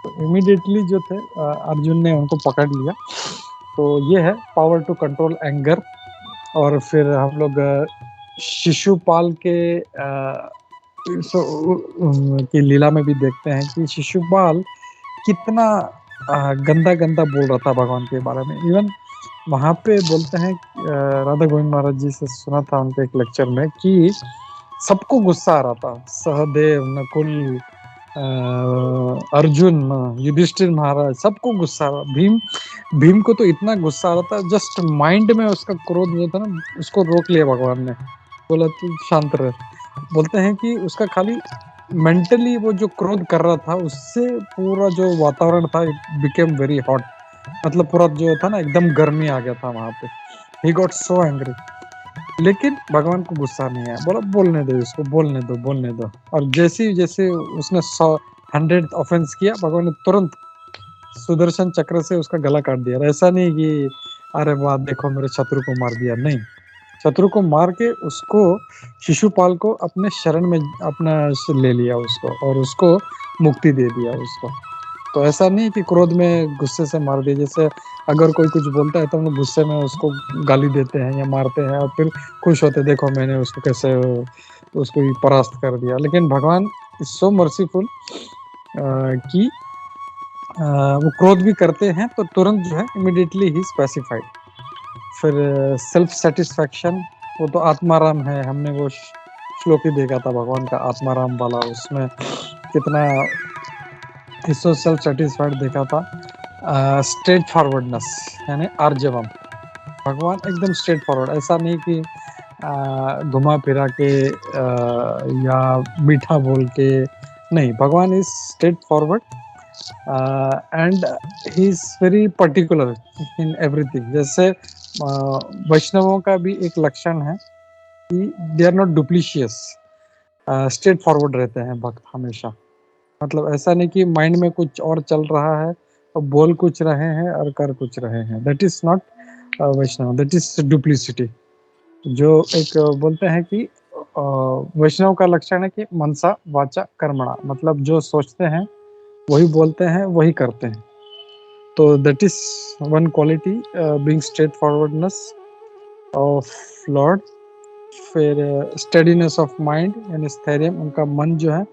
B: तो इमीडिएटली जो थे अर्जुन ने उनको पकड़ लिया। तो ये है पावर टू कंट्रोल एंगर। और फिर हम लोग शिशुपाल के की लीला में भी देखते हैं कि शिशुपाल कितना गंदा गंदा बोल रहा था भगवान के बारे में। इवन वहाँ पे बोलते हैं, राधा गोविंद महाराज जी से सुना था उनके एक लेक्चर में, कि सबको गुस्सा आ रहा था, सहदेव, नकुल, अर्जुन, युधिष्ठिर महाराज, सबको गुस्सा आ रहा। भीम को तो इतना गुस्सा आ रहा था, जस्ट माइंड में उसका क्रोध जो था ना, उसको रोक लिया भगवान ने, बोला तू शांत रह। बोलते हैं कि उसका खाली मेंटली वो जो क्रोध कर रहा था, उससे पूरा जो वातावरण था बिकेम वेरी हॉट, मतलब पूरा जो था ना एकदम गर्मी आ गया था वहां पे। ही गॉट सो एंग्री, लेकिन भगवान को गुस्सा नहीं आया, बोला बोलने दो इसको, बोलने दो बोलने दो। और जैसे जैसे उसने 100 ऑफेंस किया, भगवान ने तुरंत सुदर्शन चक्र से उसका गला काट दिया। ऐसा नहीं कि अरे वाह देखो मेरे शत्रु को मार दिया, नहीं, शत्रु को मार के उसको, शिशुपाल को अपने शरण में अपना ले लिया उसको, और उसको मुक्ति दे दिया उसको। तो ऐसा नहीं कि क्रोध में गुस्से से मार दिया, जैसे अगर कोई कुछ बोलता है तो हम लोग गुस्से में उसको गाली देते हैं या मारते हैं और फिर खुश होते, देखो मैंने उसको कैसे उसको परास्त कर दिया। लेकिन भगवान इज सो मर्सीफुल कि वो क्रोध भी करते हैं तो तुरंत जो है इमिडिएटली ही स्पेसिफाइड। फिर सेल्फ सेटिस्फैक्शन, वो तो आत्माराम है, हमने वो श्लोक ही देखा था भगवान का आत्माराम वाला, उसमें कितना इसको सेल्फ सेटिस्फाइड देखा था। स्ट्रेट फॉरवर्डनेस यानी आर्जवम, भगवान एकदम स्ट्रेट फॉरवर्ड, ऐसा नहीं कि घुमा फिरा के या मीठा बोल के, नहीं, भगवान is straightforward and he is very particular in everything. जैसे वैष्णवों का भी एक लक्षण है कि they are not duplicitous, straightforward रहते हैं भक्त हमेशा। मतलब ऐसा नहीं कि माइंड में कुछ और चल रहा है और बोल कुछ रहे हैं और कर कुछ रहे हैं, that is not Vaishnav, that is duplicity. जो एक बोलते हैं कि वैष्णव का लक्षण है कि मनसा वाचा कर्मणा, मतलब जो सोचते हैं वही बोलते हैं वही करते हैं। तो that is one quality, being straight forwardness of Lord. फिर स्टेडीनेस ऑफ माइंड यानी स्थैर्यम, उनका मन जो है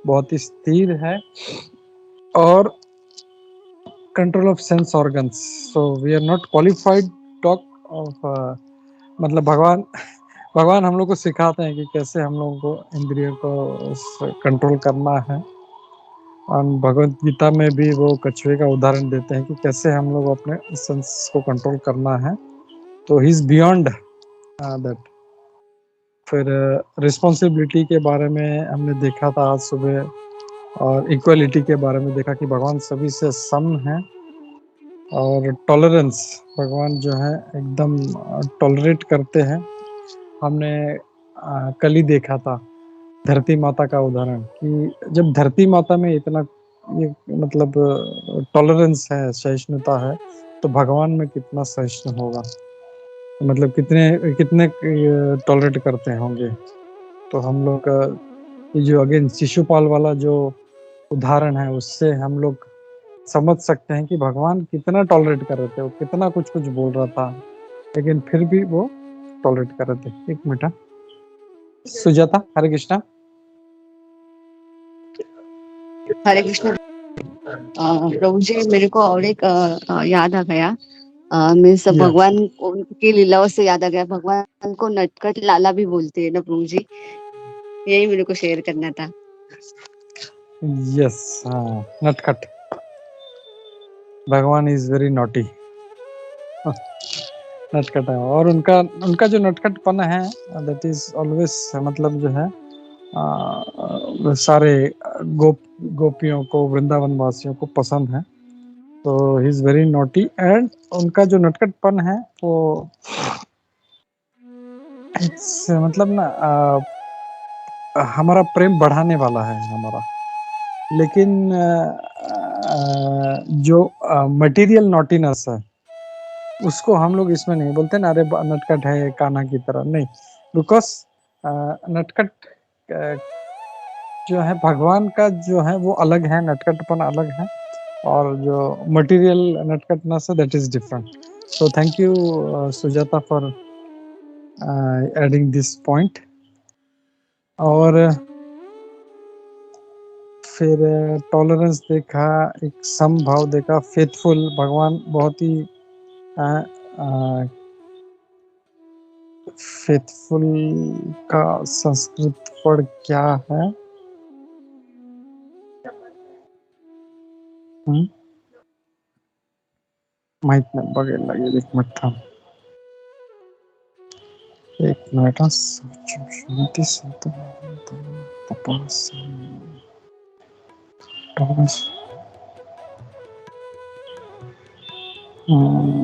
B: बहुत ही स्थिर है। और control of sense organs, so we are not qualified talk of, मतलब भगवान भगवान हम लोग को सिखाते हैं कि कैसे हम लोगों को इंद्रियों को कंट्रोल करना है। और भगवत गीता में भी वो कछुए का उदाहरण देते हैं कि कैसे हम लोग अपने सेंस को कंट्रोल करना है। तो ही इज बियॉन्ड दैट। फिर रिस्पॉन्सिबिलिटी के बारे में हमने देखा था आज सुबह, और इक्वलिटी के बारे में देखा कि भगवान सभी से सम है। और टॉलरेंस, भगवान जो है एकदम टॉलरेट करते हैं। हमने कल ही देखा था धरती माता का उदाहरण कि जब धरती माता में इतना ये मतलब टॉलरेंस है, सहिष्णुता है, तो भगवान में कितना सहिष्णु होगा, मतलब कितने कितने टॉलरेट करते होंगे। तो हम लोग ये जो अगेन शिशुपाल वाला जो उदाहरण है, उससे हम लोग समझ सकते हैं कि भगवान कितना टॉलरेट कर रहे थे। वो कितना कुछ कुछ बोल रहा था, लेकिन फिर भी वो टॉलरेट कर रहे थे। एक मिनट, सुजाता, हरे कृष्णा।
D: हरे कृष्ण। प्रभु जी, मेरे को और एक याद आ गया। Means
B: Yeah.
D: भगवान उनकी लीलाओं से याद आ गया। भगवान को नटखट लाला भी बोलते हैं ना प्रभु जी, यही मेरे को शेयर करना था।
B: यस, हाँ, नटखट। भगवान इज वेरी नॉटी, नटखट है। और उनका उनका जो नटखटपन है, दैट इज ऑलवेज, मतलब जो है सारे गोपियों को, वृंदावन वासियों को पसंद है। तो ही इज वेरी नॉटी। एंड उनका जो नटखटपन है वो मतलब ना हमारा प्रेम बढ़ाने वाला है हमारा। लेकिन जो मटेरियल नॉटीनेस है उसको हम लोग इसमें नहीं बोलते ना, अरे नटखट है कान्हा की तरह, नहीं। बिकॉज नटखट जो है भगवान का जो है वो अलग है, नटखटपन अलग है, और जो मटेरियल नटखटनेस है that is different. So thank you Sujata for adding this point. और फिर टॉलरेंस देखा, एक समभाव देखा, फेथफुल। भगवान बहुत ही फेथफुल का संस्कृत वर्ड क्या है? माहित नाही, बघायला लागेल। एक मिनिट थांब, एक मिनिट। शांती संत तपास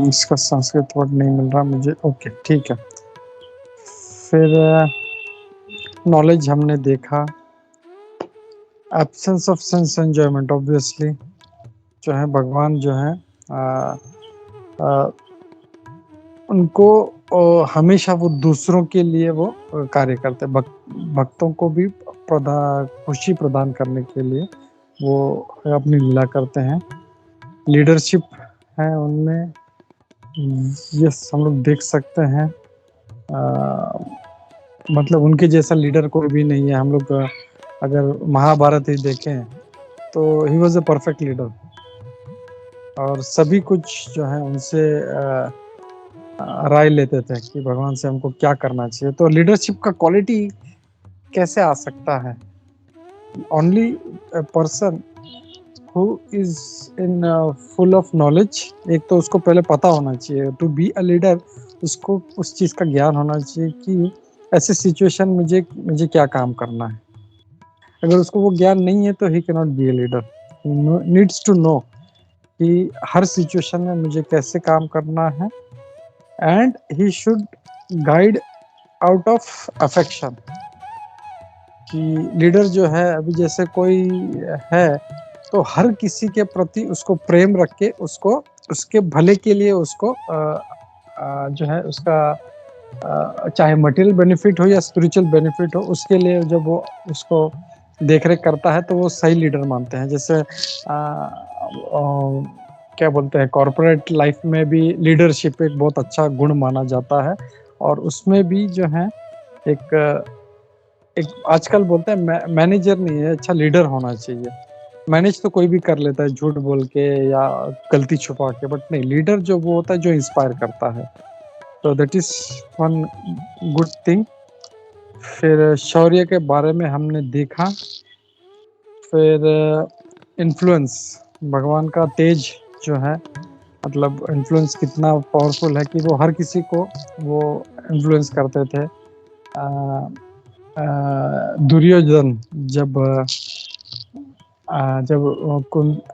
B: इसका संस्कृत वर्ड नहीं मिल रहा मुझे। ओके, ठीक है। फिर नॉलेज हमने देखा, absence of sense enjoyment. Obviously जो है भगवान जो है उनको हमेशा वो दूसरों के लिए वो कार्य करते, भक्तों को भी खुशी प्रदान करने के लिए वो अपनी लीला करते हैं। लीडरशिप है उनमें, यस, हम लोग देख सकते हैं। मतलब उनके जैसा लीडर कोई भी नहीं है। हम लोग अगर महाभारत ही देखें तो he was a perfect leader, और सभी कुछ जो है उनसे राय लेते थे कि भगवान से हमको क्या करना चाहिए। तो लीडरशिप का क्वालिटी कैसे आ सकता है? Only a person who is in full of knowledge. एक तो उसको पहले पता होना चाहिए, टू बी अ लीडर उसको उस चीज का ज्ञान होना चाहिए कि ऐसे सिचुएशन मुझे क्या काम करना है। अगर उसको वो ज्ञान नहीं है तो he can not be a leader. Needs to know कि हर सिचुएशन में मुझे कैसे काम करना है, and he should guide out of affection. कि लीडर जो है, अभी जैसे कोई है तो हर किसी के प्रति उसको प्रेम रख के उसको उसके भले के लिए उसको जो है उसका चाहे मटेरियल बेनिफिट हो या स्पिरिचुअल बेनिफिट हो, उसके लिए जब वो उसको देखरेख करता है तो वो सही लीडर मानते हैं। जैसे क्या बोलते हैं, कॉर्पोरेट लाइफ में भी लीडरशिप एक बहुत अच्छा गुण माना जाता है। और उसमें भी जो है एक आजकल बोलते हैं मैनेजर नहीं है, अच्छा लीडर होना चाहिए। मैनेज तो कोई भी कर लेता है झूठ बोल के या गलती छुपा के, बट नहीं, लीडर जो वो होता है जो इंस्पायर करता है। तो that is one good thing. फिर शौर्य के बारे में हमने देखा। फिर इन्फ्लुएंस, भगवान का तेज जो है, मतलब इन्फ्लुएंस कितना पावरफुल है कि वो हर किसी को वो इन्फ्लुएंस करते थे। दुर्योधन जब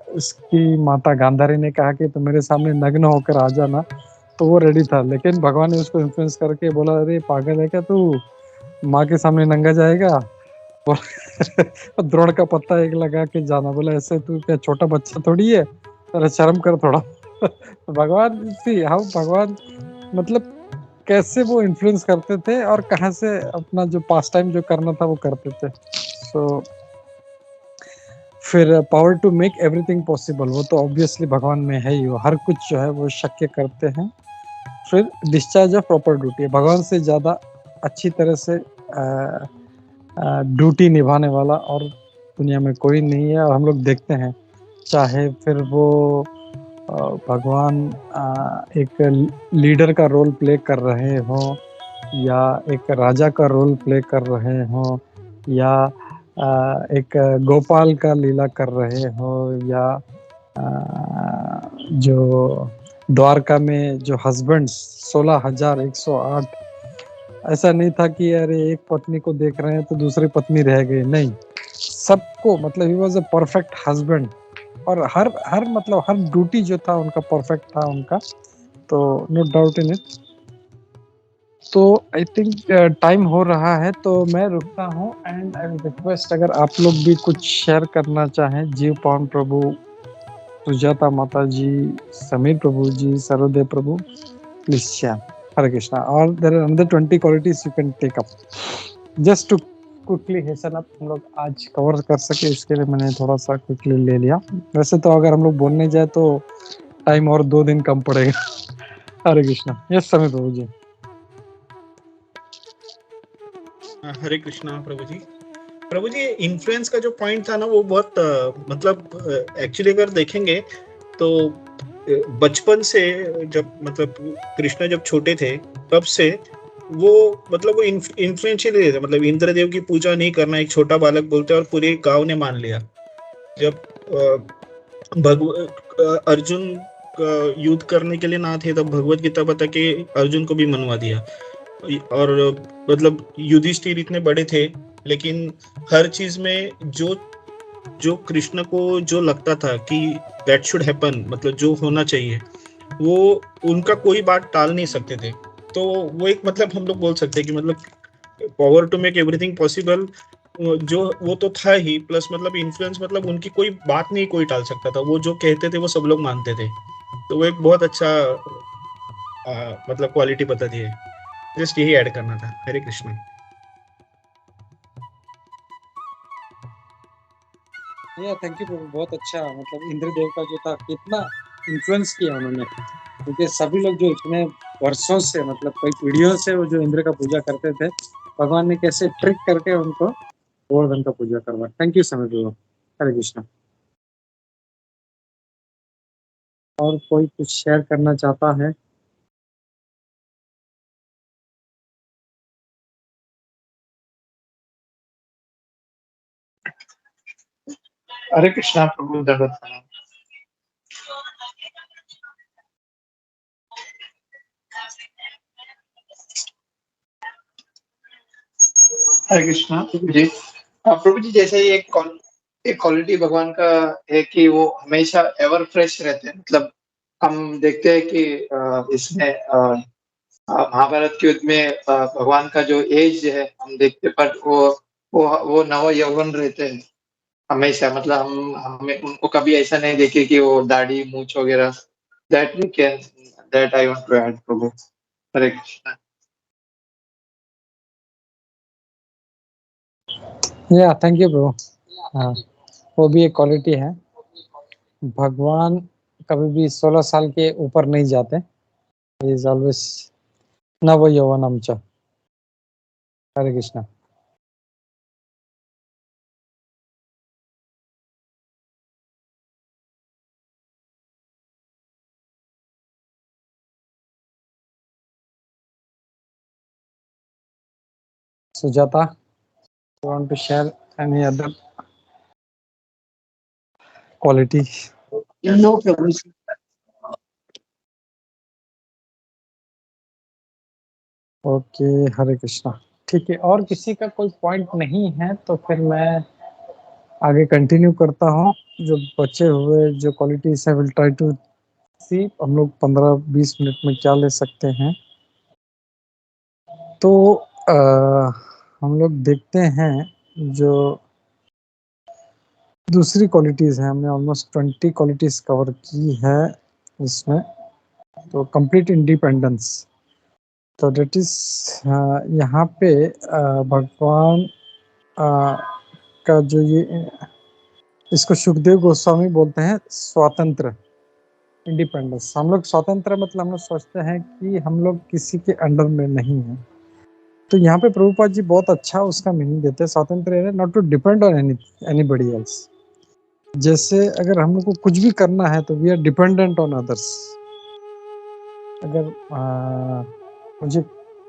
B: उसकी माता गांधारी ने कहा कि तो मेरे सामने नग्न होकर आ जाना, तो वो रेडी था, लेकिन भगवान ने उसको इन्फ्लुएंस करके बोला, अरे पागल है क्या तू, माँ के सामने नंगा जाएगा। और द्रोण का पत्ता एक लगा के जाना, बोला ऐसे तू क्या छोटा बच्चा थोड़ी है, अरे शर्म कर थोड़ा। तो भगवान सी हम भगवान मतलब कैसे वो इन्फ्लुएंस करते थे और कहाँ से अपना जो पास टाइम जो करना था वो करते थे। सो फिर power to make everything possible, वो तो ऑब्वियसली भगवान में है ही, वो हर कुछ जो है वो शक्य करते हैं। फिर डिस्चार्ज ऑफ प्रॉपर ड्यूटी, भगवान से ज़्यादा अच्छी तरह से ड्यूटी निभाने वाला और दुनिया में कोई नहीं है। और हम लोग देखते हैं, चाहे फिर वो भगवान एक लीडर का रोल प्ले कर रहे हों, या एक राजा का रोल प्ले कर रहे हों, या एक गोपाल का लीला कर रहे हो, या जो द्वारका में जो हस्बैंड्स 16,108, ऐसा नहीं था कि अरे एक पत्नी को देख रहे हैं तो दूसरी पत्नी रह गई, नहीं, सबको, मतलब he was a perfect husband. और हर हर मतलब हर ड्यूटी जो था उनका परफेक्ट था उनका, तो नो डाउट इन इट। तो आई थिंक टाइम हो रहा है, तो मैं रुकता हूँ। एंड आई विल रिक्वेस्ट, अगर आप लोग भी कुछ शेयर करना चाहें, जीव पावन प्रभु, सुजाता माता जी, समीर प्रभु जी, सर्वदेव प्रभु, प्लीज शेयर। हरे कृष्णा। और there are another 20 qualities you can take up, just to quickly hasten up, हम लोग आज कवर कर सके इसके लिए मैंने थोड़ा सा क्विकली ले लिया। वैसे तो अगर हम लोग बोलने जाए तो टाइम और 2 दिन कम पड़ेगा। हरे कृष्णा। यस समीर प्रभु जी।
E: हरे कृष्णा प्रभु जी। प्रभु जी, इन्फ्लुएंस का जो पॉइंट था ना, वो बहुत मतलब एक्चुअली अगर देखेंगे तो बचपन से, जब मतलब कृष्ण जब छोटे थे तब से वो मतलब वो इन्फ्लुएंशियल ही थे। मतलब इंद्रदेव की पूजा नहीं करना एक छोटा बालक बोलते और पूरे गांव ने मान लिया। जब अर्जुन युद्ध करने के लिए ना थे तब भगवत गीता बता के अर्जुन को भी मनवा दिया। और मतलब युधिष्ठिर इतने बड़े थे, लेकिन हर चीज में जो जो कृष्ण को जो लगता था कि दैट शुड हैपन, मतलब जो होना चाहिए, वो उनका कोई बात टाल नहीं सकते थे। तो वो एक मतलब हम लोग बोल सकते हैं कि मतलब power to make everything possible जो वो तो था ही, प्लस मतलब इन्फ्लुएंस, मतलब उनकी कोई बात नहीं कोई टाल सकता था, वो जो कहते थे वो सब लोग मानते थे। तो वो एक बहुत अच्छा मतलब क्वालिटी बता दी है। जस्ट यही ऐड करना था। हरे कृष्ण।
B: या थैंक यू प्रभु, बहुत अच्छा, मतलब इंद्रदेव का जो था कितना इन्फ्लुएंस किया उन्होंने, क्योंकि सभी लोग जो इतने वर्षों से, मतलब कई पीढ़ियों से वो जो इंद्र का पूजा करते थे, भगवान ने कैसे ट्रिक करके उनको गोवर्धन का पूजा करवा। थैंक यू समीर प्रभु। हरे कृष्णा। और कोई कुछ शेयर करना चाहता है?
F: हरे कृष्णा प्रभु, दंडवत प्रणाम। हरे कृष्णा प्रभु जी। प्रभु जी, जैसे ही एक क्वालिटी भगवान का है कि वो हमेशा एवर फ्रेश रहते हैं। मतलब हम देखते हैं कि इसमें महाभारत के युद्ध में भगवान का जो एज है हम देखते हैं, बट वो नव यौवन रहते हैं हमेशा। मतलब हम हमें उनको कभी ऐसा नहीं देखे कि वो दाढ़ी मूछ वगैरह। That we can, that I want to add प्रभु। Hare Krishna.
B: Yeah thank you bro. हाँ, वो भी एक क्वालिटी है। भगवान कभी भी 16 साल के ऊपर नहीं जाते, इज ऑलवेज नव यौवनम च। Hare Krishna. Sujata, you want to share any other quality?
D: No प्रभु जी।
B: ओके, हरे कृष्णा। ठीक है, और किसी का कोई पॉइंट नहीं है तो फिर मैं आगे कंटिन्यू करता हूँ। जो बचे हुए जो क्वालिटीज है विल ट्राई टू सी हम लोग 15-20 मिनट में क्या ले सकते हैं। तो हम लोग देखते हैं जो दूसरी क्वालिटीज है, हमने ऑलमोस्ट 20 क्वालिटीज कवर की है इसमें। तो कंप्लीट इंडिपेंडेंस, तो डेट इज यहाँ पे भगवान का जो ये इसको सुखदेव गोस्वामी बोलते हैं स्वातंत्र, इंडिपेंडेंस। हम लोग स्वतंत्र मतलब हम लोग सोचते हैं कि हम लोग किसी के अंडर में नहीं हैं। तो यहाँ पे प्रभुपाद जी बहुत अच्छा उसका मीनिंग देते हैं। स्वतंत्र not to depend on anybody else. जैसे अगर हम लोग को कुछ भी करना है तो we are dependent on others. अगर मुझे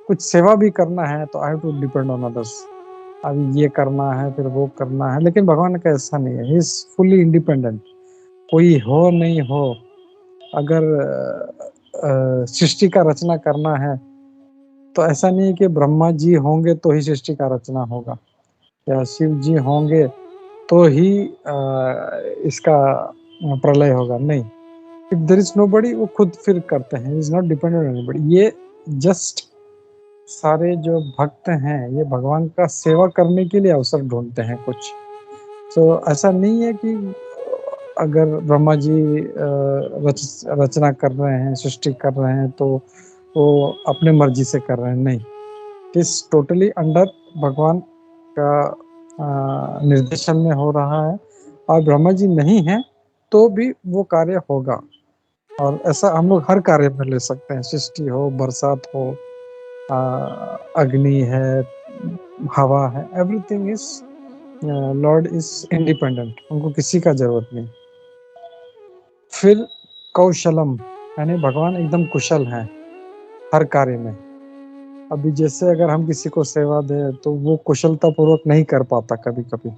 B: कुछ सेवा भी करना है तो I have to depend on others. अभी ये करना है फिर वो करना है, लेकिन भगवान का ऐसा नहीं है। He is fully independent. कोई हो नहीं हो, अगर सृष्टि का रचना करना है तो ऐसा नहीं है कि ब्रह्मा जी होंगे तो ही सृष्टि का रचना होगा, या शिव जी होंगे तो ही इसका प्रलय होगा। नहीं, इफ देयर इज नोबडी, वो खुद फिर करते हैं। Is not dependent on anybody. ये जस्ट सारे जो भक्त हैं ये भगवान का सेवा करने के लिए अवसर ढूंढते हैं कुछ। तो ऐसा नहीं है कि अगर ब्रह्मा जी रचना कर रहे हैं, सृष्टि कर रहे हैं तो वो अपने मर्जी से कर रहे हैं। नहीं, इस टोटली अंडर भगवान का निर्देशन में हो रहा है। और ब्रह्मा जी नहीं है तो भी वो कार्य होगा। और ऐसा हम लोग हर कार्य में ले सकते हैं। सृष्टि हो, बरसात हो, अग्नि है, हवा है, everything is Lord is independent. उनको किसी का जरूरत नहीं। फिर कौशलम, यानी भगवान एकदम कुशल हैं हर कार्य में। अभी जैसे अगर हम किसी को सेवा दें तो वो कुशलता पूर्वक नहीं कर पाता कभी कभी,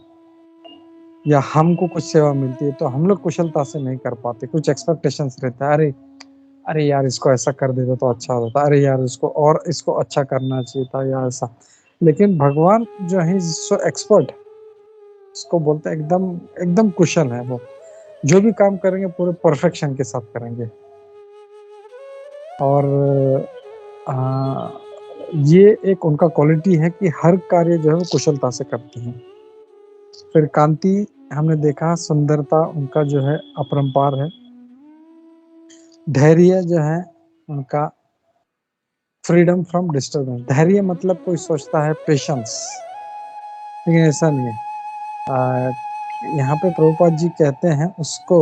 B: या हमको कुछ सेवा मिलती है तो हम लोग कुशलता से नहीं कर पाते। कुछ एक्सपेक्टेशंस रहता है, अरे अरे यार इसको ऐसा कर देता तो अच्छा होता, अरे यार इसको अच्छा करना चाहिए था, या ऐसा। लेकिन भगवान जो है सो एक्सपर्ट, उसको बोलते हैं एकदम एकदम कुशल है। वो जो भी काम करेंगे पूरे परफेक्शन के साथ करेंगे। और ये एक उनका क्वालिटी है कि हर कार्य जो है वो कुशलता से करते हैं। फिर कांति हमने देखा, सुंदरता उनका जो है अपरंपार है। धैर्य जो है उनका फ्रीडम फ्रॉम डिस्टर्बेंस। धैर्य मतलब कोई सोचता है पेशेंस, लेकिन ऐसा नहीं है। यहाँ पे प्रभुपाद जी कहते हैं उसको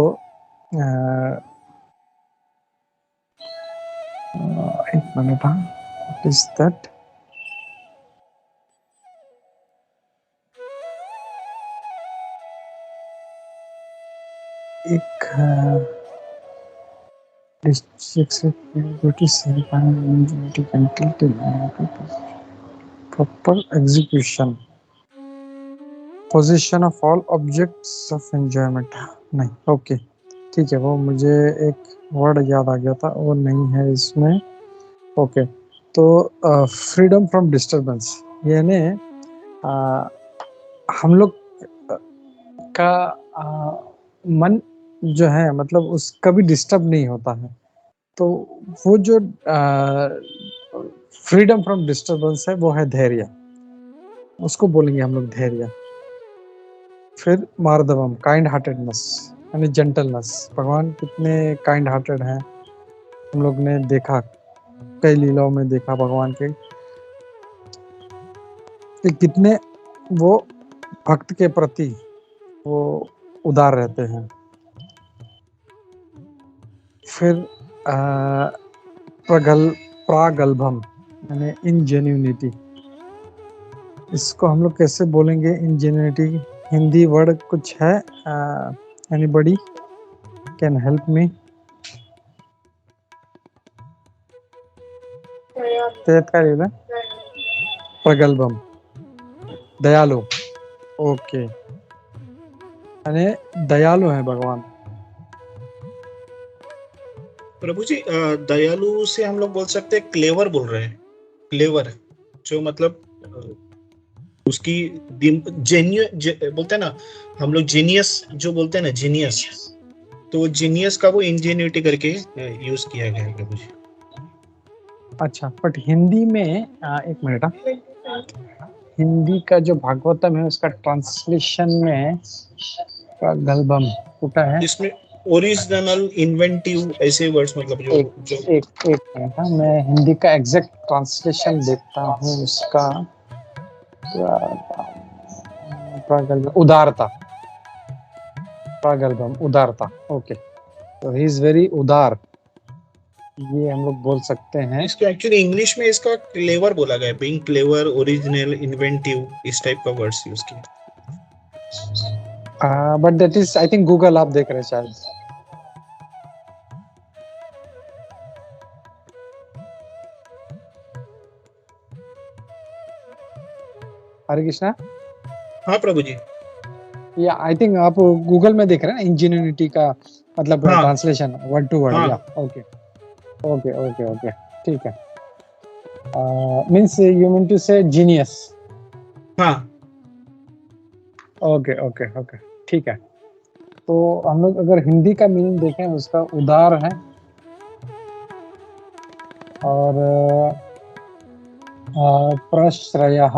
B: एक मिनट, हाँ, व्हाट इज दैट? एक proper execution, position of all objects of enjoyment. नहीं, ओके ठीक है, वो मुझे एक वर्ड याद आ गया था, वो नहीं है इसमें। ओके, तो फ्रीडम फ्रॉम डिस्टरबेंस, यानी हम लोग का मन जो है मतलब उस कभी डिस्टर्ब नहीं होता है। तो वो जो फ्रीडम फ्रॉम डिस्टरबेंस है वो है धैर्य, उसको बोलेंगे हम लोग धैर्य। फिर मार्दवम, काइंड हार्टेडनेस यानी जेंटलनेस। भगवान कितने काइंड हार्टेड हैं, हम लोग ने देखा, कई लीलाओं में देखा भगवान के कि कितने वो भक्त के प्रति वो उदार रहते हैं। फिर प्रागल्भम यानी इनजेन्युइनिटी, इसको हम लोग कैसे बोलेंगे इनजेन्युइनिटी? हिंदी वर्ड कुछ है? Anybody can help me? प्रगल्भम, दयालु, ओके, यानी दयालु है भगवान।
E: प्रभु जी दयालु से हम लोग बोल सकते हैं क्लेवर बोल रहे हैं, क्लेवर जो मतलब उसकी बोलते हैं ना हम लोग जीनियस जो बोलते हैं ना जीनियस, तो जीनियस का वो इंजेन्युइटी करके यूज किया गया है प्रभु जी।
B: अच्छा, बट हिंदी में एक मिनट, हिंदी का जो भागवतम है उसका ट्रांसलेशन में गलबम कुटा है।
E: इसमें ओरिजिनल इन्वेंटिव ऐसे वर्ड्स मतलब जो
B: एक मिनट, मैं हिंदी का एग्जैक्ट ट्रांसलेशन देखता हूँ उसका। प्रागल्भम उदारता, प्रागल्भम उदारता, ओके, तो ही इज वेरी उदार, ये हम लोग बोल सकते हैं।
E: इसको एक्चुअली इंग्लिश में इसका क्लेवर बोला गया है, बीइंग क्लेवर, ओरिजिनल, इन्वेंटिव, इस टाइप का वर्ड्स यूज किए।
B: But that is I think Google आप देख रहे हैं शायद। हरे कृष्णा।
E: हाँ प्रभु जी।
B: या आई थिंक आप गूगल में देख रहे हैं ना, इंजीनियरिटी का मतलब
E: हाँ।
B: Translation word to word.
E: हाँ।
B: या ओके ओके ओके ओके, ठीक है। Means you mean to say genius.
E: हाँ।
B: ओके ओके ओके, ठीक है। तो हम लोग अगर हिंदी का मीनिंग देखें उसका उदार है, और प्रश्रयः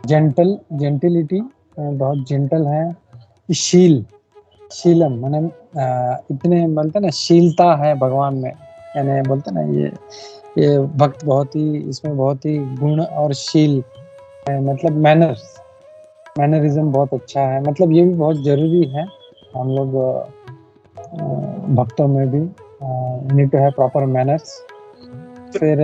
B: जेंटल, जेंटिलिटी, बहुत जेंटल है। शील, शीलम माने इतने बोलते ना शीलता है भगवान में, यानी बोलते ना ये भक्त बहुत ही इसमें बहुत ही गुण और शील है, मतलब मैनर्स, मैनरिज्म बहुत अच्छा है, मतलब ये भी बहुत जरूरी है हम लोग भक्तों में भी, need to have proper manners. फिर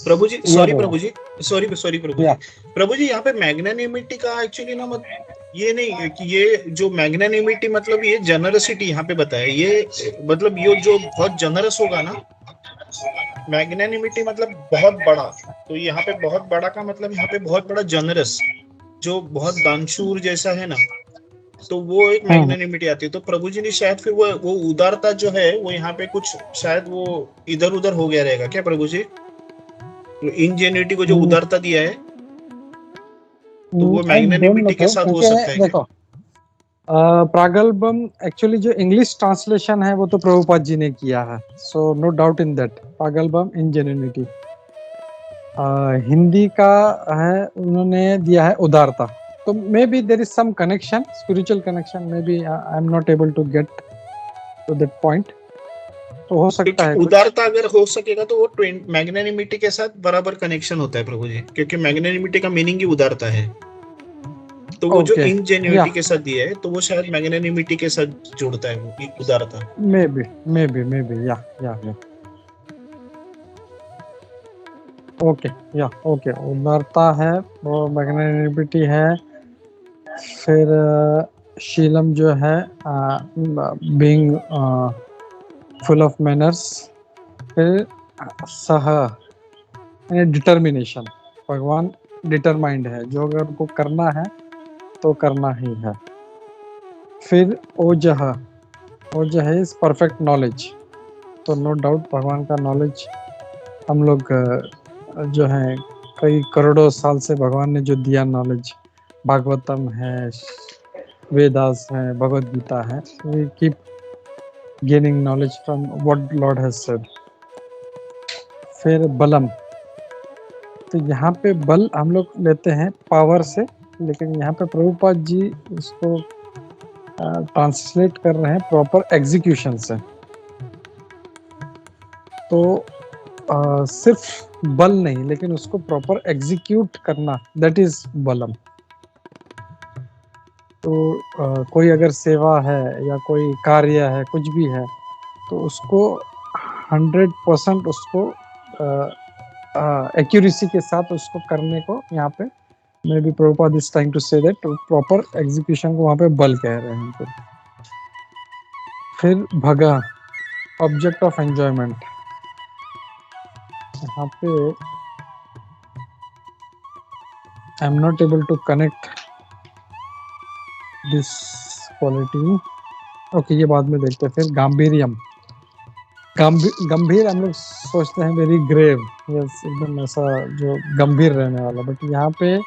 E: प्रभु जी
B: या
E: सॉरी
B: तो
E: प्रभु जी, सॉरी प्रभु
B: या
E: जी, प्रभु जी यहाँ पे मैग्नानिमिटी का एक्चुअली ना ये नहीं है कि ये जो मैग्नानिमिटी मतलब ये जनरसिटी यहाँ पे बताया, ये मतलब ये जो बहुत जनरस होगा ना, मैग्नानिमिटी मतलब बहुत बड़ा, तो यहाँ पे बहुत बड़ा का मतलब यहाँ पे बहुत बड़ा जनरस, जो बहुत दानशूर जैसा है ना, तो वो एक मैग्नानिमिटी आती है। तो प्रभु जी ने शायद फिर वो उदारता जो है वो यहाँ पे कुछ शायद वो इधर उधर हो गया रहेगा क्या प्रभु जी? इंजेन्युइटी को जो उदारता दिया है तो वो मैग्नानिमिटी के साथ हो सकता है क्या?
B: देखो, प्रागल्भम एक्चुअली जो इंग्लिश ट्रांसलेशन है वो तो प्रभुपाद जी ने किया है, so no doubt in that, प्रागल्भम इंजेन्युइटी। हिंदी का है उन्होंने दिया है उदारता, तो maybe there is some connection, spiritual connection, maybe I am not able to get to that point, तो हो सकता है
E: उदारता अगर हो सकेगा तो वो मैग्नानिमिटी के साथ बराबर कनेक्शन होता है प्रभु जी, क्योंकि मैग्नानिमिटी का मीनिंग ही उदारता है, तो वो जो इंजेन्युइटी के साथ दिया है तो वो शायद मैग्नानिमिटी के साथ जोड़ता है वो उदारता।
B: मे बी या ओके, उदारता है, वो मैग्नानिमिटी है। फिर शीलम जो है बीइंग फुल ऑफ मैनर्स। फिर सह यानी डिटर्मिनेशन, भगवान डिटरमाइंड है, जो अगर उनको करना है तो करना ही है। फिर ओजह, ओजह इज परफेक्ट नॉलेज, तो नो डाउट भगवान का नॉलेज हम लोग जो है कई करोड़ों साल से भगवान ने जो दिया नॉलेज, भागवतम है, वेदास है, भगवद गीता है, we keep gaining knowledge from what lord has said. फिर बलम, तो यहाँ पे बल हम लोग लेते हैं पावर से, लेकिन यहाँ पे प्रभुपाद जी उसको ट्रांसलेट कर रहे हैं प्रॉपर एग्जीक्यूशन से, तो सिर्फ बल नहीं लेकिन उसको प्रॉपर एग्जीक्यूट करना, दैट इज बलम। तो कोई अगर सेवा है या कोई कार्य है, कुछ भी है, तो उसको 100% उसको एक्यूरेसी के साथ उसको करने को यहाँ पे maybe Prabhupada is trying to say that proper execution को वहाँ पे बल कह रहे हैं उनको। फिर भगा, ऑब्जेक्ट ऑफ एंजॉयमेंट, यहाँ पे I am not able to connect this quality. Okay, ये बाद में देखते हैं। फिर गांभीर्यम, गंभीर हम लोग सोचते हैं वेरी ग्रेव, यस एकदम ऐसा जो गंभीर रहने वाला, बट यहाँ पे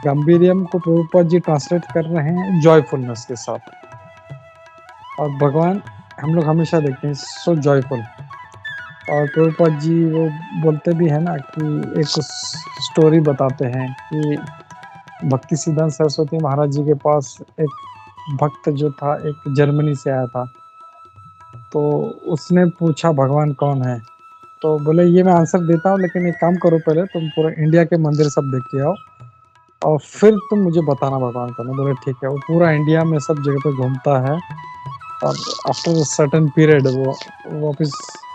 B: गांभीर्यम को प्रभुपाद जी ट्रांसलेट कर रहे हैं जॉयफुलनेस के साथ। और भगवान हम लोग हमेशा देखते हैं सो जॉयफुल। और प्रभुपाद जी वो बोलते भी है ना कि एक स्टोरी बताते हैं कि भक्ति सिद्धांत सरस्वती महाराज जी के पास एक भक्त जो था, एक जर्मनी से आया था। तो उसने पूछा भगवान कौन है, तो बोले ये मैं आंसर देता हूँ, लेकिन एक काम करो, पहले तुम पूरा इंडिया के मंदिर सब देख के आओ और फिर तुम मुझे बताना भगवान कौन है। बोले ठीक है। वो पूरा इंडिया में सब जगह पे घूमता है और आफ्टर सर्टेन पीरियड वो वापस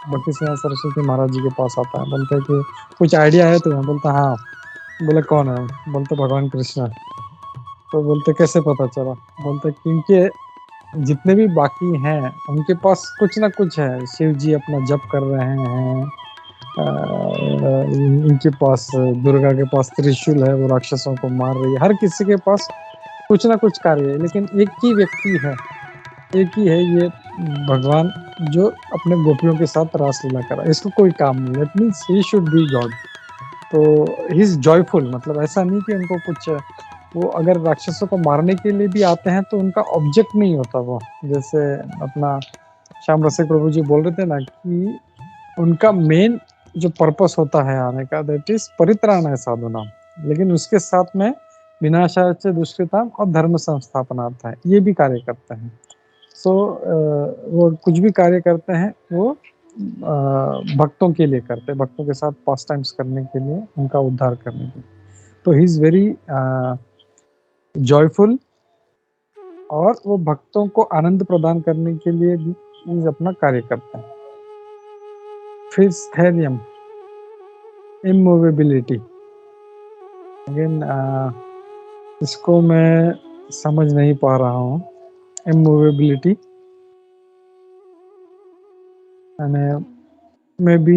B: भक्ति सिद्धांत सरस्वती महाराज जी के पास आता है। बोलते हैं कि कुछ आइडिया है तुम्हें? बोलता हाँ। बोले कौन है? बोलते भगवान कृष्ण। तो बोलते कैसे पता चला? बोलते क्योंकि जितने भी बाकी हैं उनके पास कुछ ना कुछ है। शिव जी अपना जप कर रहे हैं, इनके पास दुर्गा के पास त्रिशूल है, वो राक्षसों को मार रही है। हर किसी के पास कुछ ना कुछ कार्य है, लेकिन एक ही व्यक्ति है, एक ही है ये भगवान जो अपने गोपियों के साथ रासलीला कर रहा है। इसको कोई काम नहीं, that means he should be God. तो ही इज जॉयफुल, मतलब ऐसा नहीं कि उनको कुछ, वो अगर राक्षसों को मारने के लिए भी आते हैं तो उनका ऑब्जेक्ट नहीं होता वो। जैसे अपना श्याम रसिक प्रभु जी बोल रहे थे ना कि उनका मेन जो पर्पस होता है आने का, दैट इज परित्राणाय साधुनाम, लेकिन उसके साथ में विनाशाय दुष्कृताम और धर्म संस्थापनार्थ है, ये भी कार्य करते हैं। सो वो कुछ भी कार्य करते हैं वो भक्तों के लिए करते हैं, भक्तों के साथ पास टाइम्स करने के लिए, उनका उद्धार करने के लिए। तो ही इज वेरी जॉयफुल, और वो भक्तों को आनंद प्रदान करने के लिए भी अपना कार्य करते हैं। फिर स्थैर्यम, इमूवेबिलिटी। अगेन इसको मैं समझ नहीं पा रहा हूँ। इमूवेबिलिटी and maybe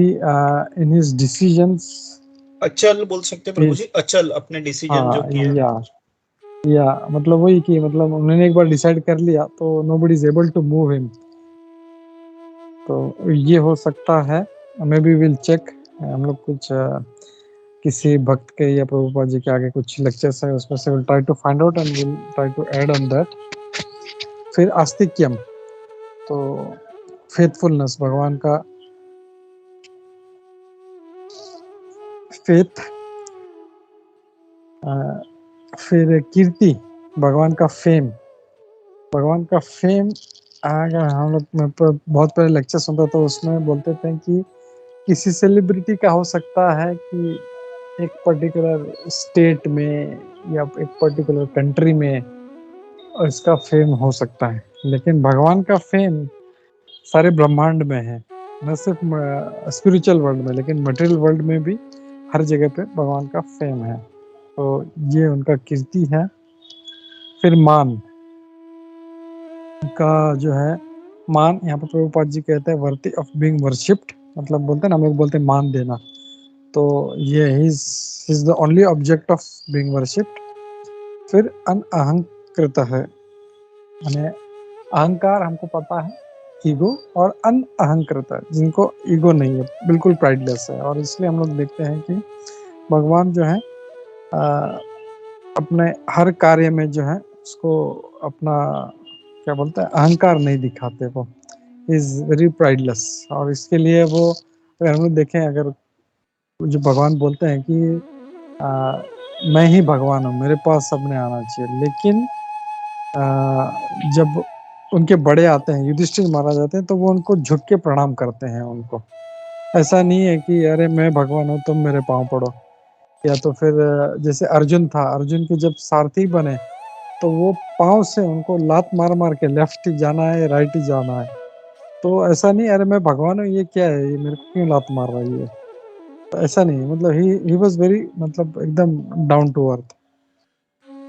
B: in his decisions,
E: अचल बोल सकते हैं प्रभु जी, अचल अपने डिसीजन जो किया।
B: या मतलब वही कि मतलब उन्होंने एक बार डिसाइड कर लिया तो nobody is able to move him। तो ये हो सकता है, मे बी विल चेक। हम लोग कुछ किसी भक्त के या प्रभुपाद जी के आगे कुछ लेक्चर्स है, उसमें से will try to find out and will try to add on that. फिर आस्तिक्यम, तो फेथफुलनेस, भगवान का फेथ। फिर कीर्ति, भगवान का फेम। भगवान का फेम, अगर हम लोग में बहुत पहले लेक्चर सुनता तो उसमें बोलते थे कि किसी सेलिब्रिटी का हो सकता है कि एक पर्टिकुलर स्टेट में या एक पर्टिकुलर कंट्री में इसका फेम हो सकता है, लेकिन भगवान का फेम सारे ब्रह्मांड में है, न सिर्फ स्पिरिचुअल वर्ल्ड में, लेकिन मटेरियल वर्ल्ड में भी हर जगह पे भगवान का फेम है। तो ये उनका कीर्ति है। फिर मान का जो है, मान यहाँ पर प्रभुपाद जी कहते हैं वर्दी ऑफ बीइंग वर्शिप्ड, मतलब बोलते हैं ना, हम लोग बोलते हैं मान देना, तो ये is the only object of being worshipped. फिर अनअहंकृत है, यानी अहंकार हमको पता है, ईगो, और अनअहंकृत है जिनको ईगो नहीं है, बिल्कुल प्राइडलेस है। और इसलिए हम लोग देखते हैं कि भगवान जो है अपने हर कार्य में जो है उसको अपना क्या बोलते हैं, अहंकार नहीं दिखाते, वो इज वेरी प्राइडलेस। और इसके लिए वो, अगर हम लोग देखें, अगर जो भगवान बोलते हैं कि मैं ही भगवान हूँ, मेरे पास सबने आना चाहिए, लेकिन जब उनके बड़े आते हैं, युधिष्ठिर महाराज आते हैं, तो वो उनको झुक के प्रणाम करते हैं उनको। ऐसा नहीं है कि अरे मैं भगवान हूँ तुम मेरे पाँव पड़ो। या तो फिर जैसे अर्जुन था, अर्जुन के जब सारथी बने तो वो पाँव से उनको लात मार मार के लेफ्ट ही जाना है, राइट ही जाना है। तो ऐसा नहीं अरे मैं भगवान हूँ, ये क्या है, ये मेरे को क्यों लात मार रही है, तो ऐसा नहीं, मतलब ही वाज वेरी, मतलब एकदम डाउन टू अर्थ।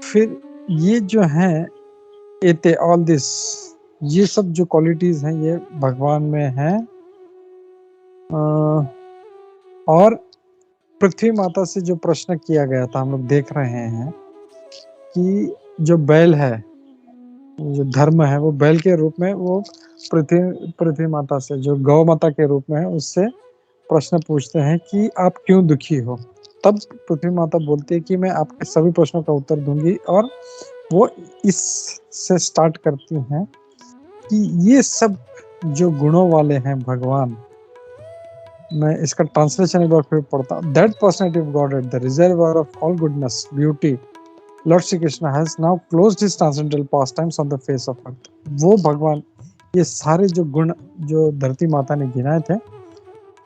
B: फिर ये जो है एते, ऑल दिस, ये सब जो क्वालिटीज हैं ये भगवान में हैं। और पृथ्वी माता से जो प्रश्न किया गया था, हम लोग देख रहे हैं कि जो बैल है, जो धर्म है, वो बैल के रूप में वो पृथ्वी माता से, जो गौ माता के रूप में है, उससे प्रश्न पूछते हैं कि आप क्यों दुखी हो। तब पृथ्वी माता बोलती है कि मैं आपके सभी प्रश्नों का उत्तर दूंगी, और वो इससे स्टार्ट करती हैं कि ये सब जो गुणों वाले हैं भगवान, मैं इसका ट्रांसलेशन एक बार फिर पढ़ता हूँ। That personality of God at the reservoir of all goodness beauty Lord Shri Krishna has now closed his transcendental pass times on the face of earth. वो भगवान, ये सारे जो गुण जो धरती माता ने गिनाए थे,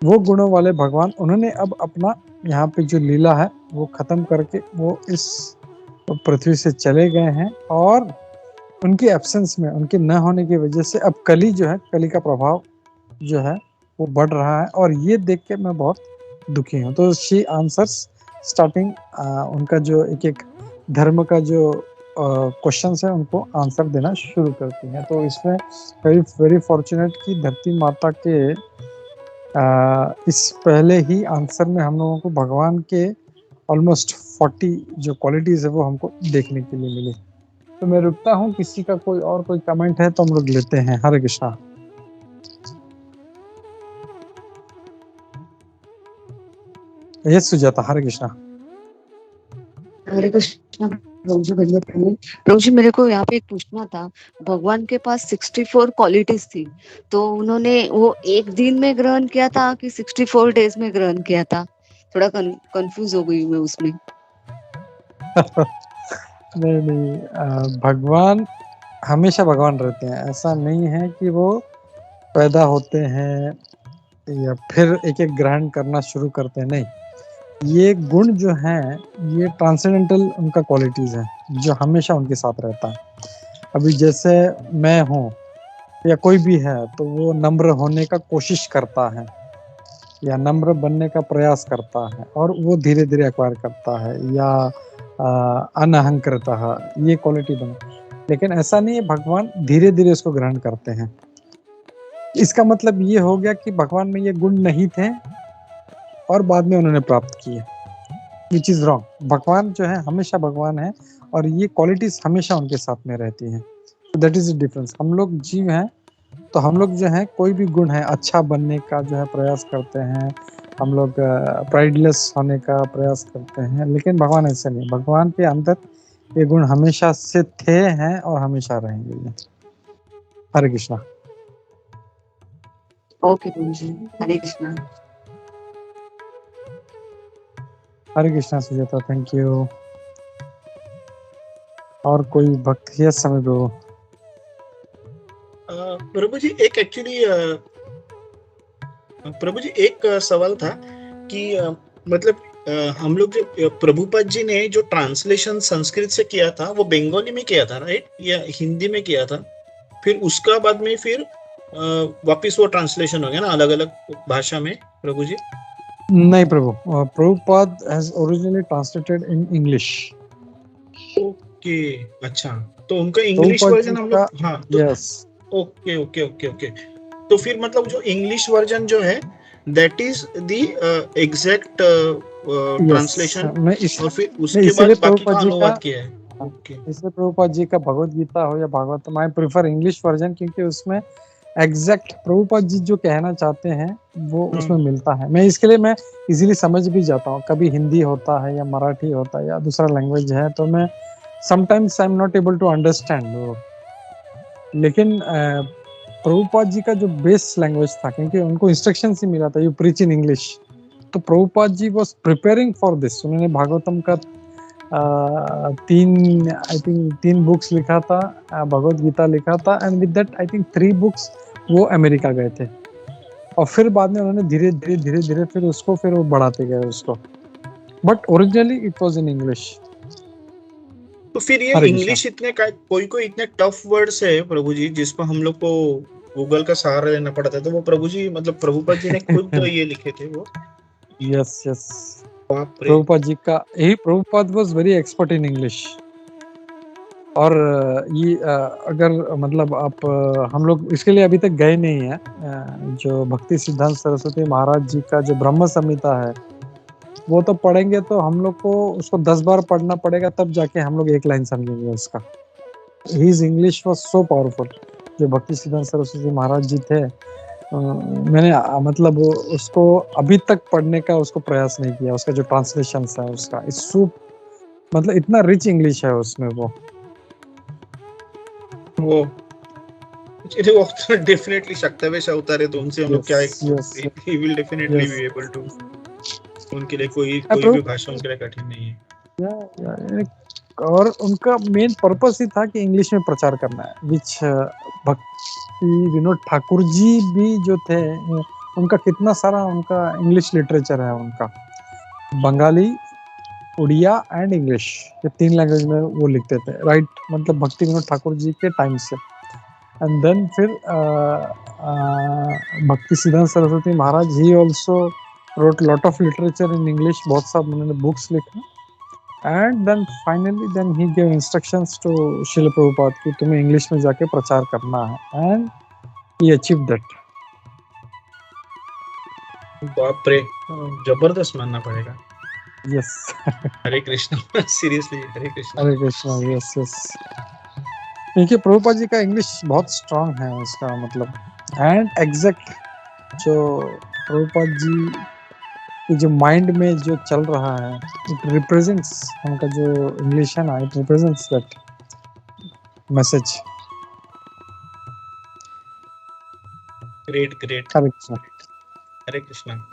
B: वो गुणों वाले भगवान, उन्होंने अब अपना यहाँ पे जो लीला है वो खत्म करके वो इस पृथ्वी से चले गए हैं, और उनके एब्सेंस में, उनके न होने की वजह से अब कली जो है, कली का प्रभाव जो है वो बढ़ रहा है, और ये देख के मैं बहुत दुखी हूँ। तो शी आंसर्स स्टार्टिंग उनका जो एक एक धर्म का जो क्वेश्चंस है उनको आंसर देना शुरू करती हैं। तो इसमें वेरी फॉर्चुनेट कि धरती माता के इस पहले ही आंसर में हम लोगों को भगवान के ऑलमोस्ट 40 जो क्वालिटीज है वो हमको देखने के लिए मिली। तो मैं रुकता हूँ, किसी का कोई कमेंट है तो हम लोग लेते हैं। हरे कृष्णा। यस सुजाता, हरे कृष्णा।
D: हरे कृष्णा प्रभु जी, बढ़िया प्रभु जी। मेरे को यहाँ पे एक पूछना था, भगवान के पास 64 क्वालिटीज थी, तो उन्होंने वो एक दिन में ग्रहण किया था कि 64 डेज में ग्रहण किया था? थोड़ा कंफ्यूज हो गई मैं उसमें।
B: नहीं, भगवान हमेशा भगवान रहते हैं। ऐसा नहीं है कि वो पैदा होते हैं या फिर एक एक ग्रहण करना शुरू करते हैं, नहीं। ये गुण जो हैं, ये ट्रांसेंडेंटल उनका क्वालिटीज है जो हमेशा उनके साथ रहता है। अभी जैसे मैं हूँ या कोई भी है, तो वो नम्र होने का कोशिश करता है या नम्र बनने का प्रयास करता है, और वो धीरे धीरे एक्वायर करता है, या अनहंकृतः, ये क्वालिटी बने। लेकिन ऐसा नहीं है, भगवान धीरे धीरे उसको ग्रहण करते हैं। इसका मतलब ये हो गया कि भगवान में ये गुण नहीं थे और बाद में उन्होंने प्राप्त किए, विच इज रॉन्ग। भगवान जो है हमेशा भगवान है, और ये क्वालिटीज हमेशा उनके साथ में रहती हैं। That is the difference. हम लोग जीव हैं, तो हम लोग जो है कोई भी गुण है, अच्छा बनने का जो है प्रयास करते हैं, हम लोग प्राइडलेस होने का प्रयास करते हैं, लेकिन भगवान ऐसे नहीं। भगवान के अंदर ये गुण हमेशा से थे, हैं और हमेशा रहेंगे। हरे कृष्णा।
D: ओके प्रभु जी, हरे कृष्णा।
B: Hare Krishna Sujata, thank you. और कोई भक्त है समय प्रभु?
E: प्रभु जी एक एक्चुअली प्रभु जी एक सवाल था कि मतलब हम लोग जो प्रभुपाद जी ने जो ट्रांसलेशन संस्कृत से किया था वो बंगाली में किया था, राइट, या हिंदी में किया था? फिर उसका बाद में फिर वापिस वो ट्रांसलेशन हो गया ना अलग अलग भाषा में, प्रभु जी?
B: नहीं प्रभु, Prabhupada has originally translated in English.
E: Okay, अच्छा, तो उनका इंग्लिश वर्जन हम लोग, हाँ, तो
B: yes,
E: okay okay okay okay. तो फिर मतलब जो इंग्लिश वर्जन जो है that is the exact translation, और फिर उसके बाद बाकी का अनुवाद किया है। ओके,
B: इसलिए प्रभुपाद जी का भगवत गीता हो या Bhagavatam, I prefer English version, क्योंकि उसमें एग्जैक्ट प्रभुपाद जी जो कहना चाहते हैं वो उसमें मिलता है। मैं इसके लिए मैं इजीली समझ भी जाता हूँ। कभी हिंदी होता है या मराठी होता है या दूसरा लैंग्वेज है, तो मैं sometimes I am not able to understand. लेकिन प्रभुपाद जी का जो बेस लैंग्वेज था, क्योंकि उनको इंस्ट्रक्शन ही मिला था यू प्रीच इन इंग्लिश, तो प्रभुपाद जी वाज प्रिपेयरिंग फॉर दिस। उन्होंने भागवतम का 3 बुक्स लिखा था, भगवत गीता लिखा था, and with that I think 3 books वो अमेरिका गए थे, और फिर बाद में उन्होंने धीरे धीरे फिर उसको फिर वो बढ़ाते गए उसको, but originally it was in English.
E: तो फिर ये इंग्लिश इतने कोई इतने टफ वर्ड्स है प्रभु जी जिसको हम लोग को गूगल का सहारा लेना पड़ता है, तो वो प्रभु जी मतलब प्रभुपाद जी ने खुद तो ये लिखे थे वो?
B: यस, प्रभुपाद जी का यही, Prabhupada was very expert in English. और ये अगर मतलब आप हम लोग इसके लिए अभी तक गए नहीं है, जो भक्ति सिद्धांत सरस्वती महाराज जी का जो ब्रह्म संहिता है, वो तो पढ़ेंगे तो हम लोग को उसको 10 बार पढ़ना पड़ेगा, तब जाके हम लोग एक लाइन समझेंगे उसका। His English was so powerful. जो भक्ति सिद्धांत सरस्वती महाराज जी थे, मैंने मतलब उसको अभी तक पढ़ने का उसको प्रयास नहीं किया। उसका जो ट्रांसलेशन है उसका इस मतलब इतना रिच इंग्लिश है उसमें वो
E: तो डेफिनेटली शक्तवेश अवतार है, तो उनसे हम लोग क्या
B: yes,
E: he will definitely
B: yes.
E: Be able to, उनके लिए कोई
B: प्रभु
E: भी भाषा उनके लिए कठिन नहीं है।
B: और उनका मेन पर्पस ही था कि इंग्लिश में प्रचार करना है, विच भक्ति विनोद ठाकुर जी भी जो थे, उनका कितना सारा उनका इंग्लिश लिटरेचर है। उनका बंगाली, उड़िया एंड इंग्लिश, ये 3 लैंग्वेज में वो लिखते थे, राइट? मतलब भक्ति विनोद ठाकुर जी के टाइम से। एंड देन फिर भक्ति सिद्धांत सरस्वती महाराज ही also wrote lot of literature in English, बहुत सा उन्होंने बुक्स लिखा। And then finally then he gave instructions to शिल प्रभुपाद कि तुम्हें इंग्लिश में जाके प्रचार करना है, एंड he achieved that.
E: बाप रे, जबरदस्त मानना पड़ेगा।
B: Yes.
E: हरे कृष्णा, सीरियसली हरे कृष्णा।
B: Hare Krishna, yes yes. क्योंकि प्रभुपाद जी का इंग्लिश बहुत स्ट्रांग है उसका मतलब, एंड एग्जैक्ट जो प्रभुपाद जी कि जो माइंड में जो चल रहा है, इट रिप्रेजेंट्स उनका जो इंग्लिश है ना, it represents that message.
E: Great great,
B: Hare Krishna.
E: Hare Krishna.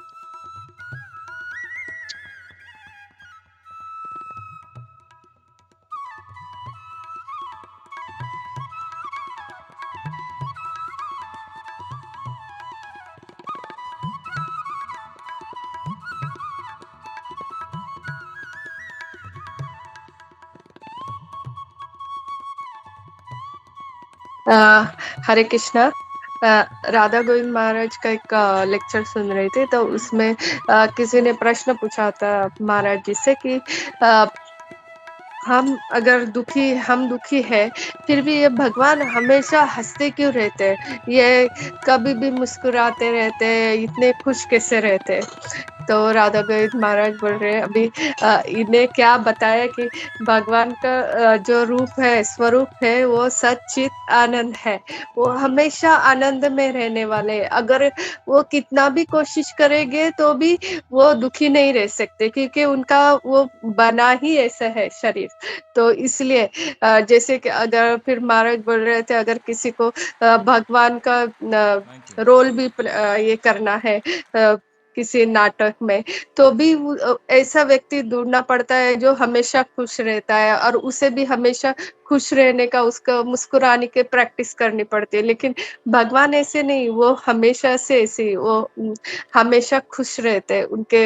G: Hare Krishna. Radha Govind Maharaj का एक लेक्चर सुन रहे थे, तो उसमें किसी ने प्रश्न पूछा था महाराज जी से कि हम दुखी है, फिर भी ये भगवान हमेशा हंसते क्यों रहते हैं, ये कभी भी मुस्कुराते रहते हैं, इतने खुश कैसे रहते हैं? तो राधा गोविंद महाराज बोल रहे हैं, अभी इन्हें क्या बताया कि भगवान का जो रूप है, स्वरूप है, वो सच्चित आनंद है। वो हमेशा आनंद में रहने वाले हैं। अगर वो कितना भी कोशिश करेंगे तो भी वो दुखी नहीं रह सकते, क्योंकि उनका वो बना ही ऐसा है शरीर। तो इसलिए जैसे कि अगर फिर महाराज बोल रहे थे, अगर किसी को भगवान का रोल भी ये करना है किसी नाटक में, तो भी ऐसा व्यक्ति ढूंढना पड़ता है जो हमेशा खुश रहता है, और उसे भी हमेशा खुश रहने का, उसका मुस्कुराने की प्रैक्टिस करनी पड़ती है। लेकिन भगवान ऐसे नहीं, वो हमेशा से ऐसे वो हमेशा खुश रहते हैं। उनके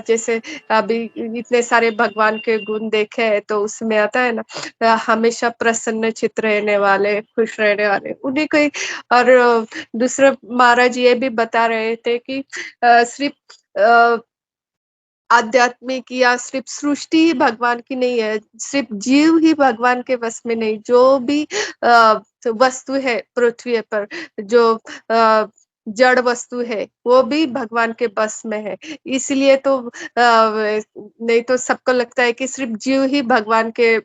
G: जैसे अभी इतने सारे भगवान के गुण देखे हैं, तो उसमें आता है ना, हमेशा प्रसन्न चित्त रहने वाले, खुश रहने वाले, उन्हीं को और दूसरे महाराज ये भी बता रहे थे कि सिर्फ आध्यात्मिक या सिर्फ सृष्टि ही भगवान की नहीं है, सिर्फ जीव ही भगवान के बस में नहीं, जो भी वस्तु है पृथ्वी पर, जो जड़ वस्तु है, वो भी भगवान के बस में है। इसलिए तो नहीं तो सबको लगता है कि सिर्फ जीव ही भगवान के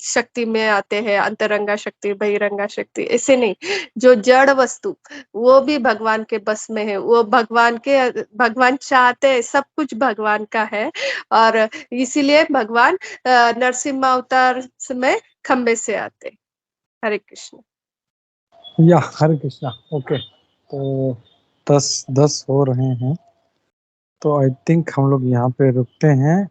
G: शक्ति में आते हैं, अंतरंगा शक्ति, बहिरंगा शक्ति, ऐसे नहीं। जो जड़ वस्तु, वो भी भगवान के बस में है। वो भगवान चाहते हैं, सब कुछ भगवान का है, और इसीलिए भगवान नरसिम्हा अवतार में खंबे से आते। हरे कृष्ण।
B: या हरे कृष्णा। ओके, तो 10 हो रहे हैं, तो आई थिंक हम लोग यहाँ पे रुकते हैं।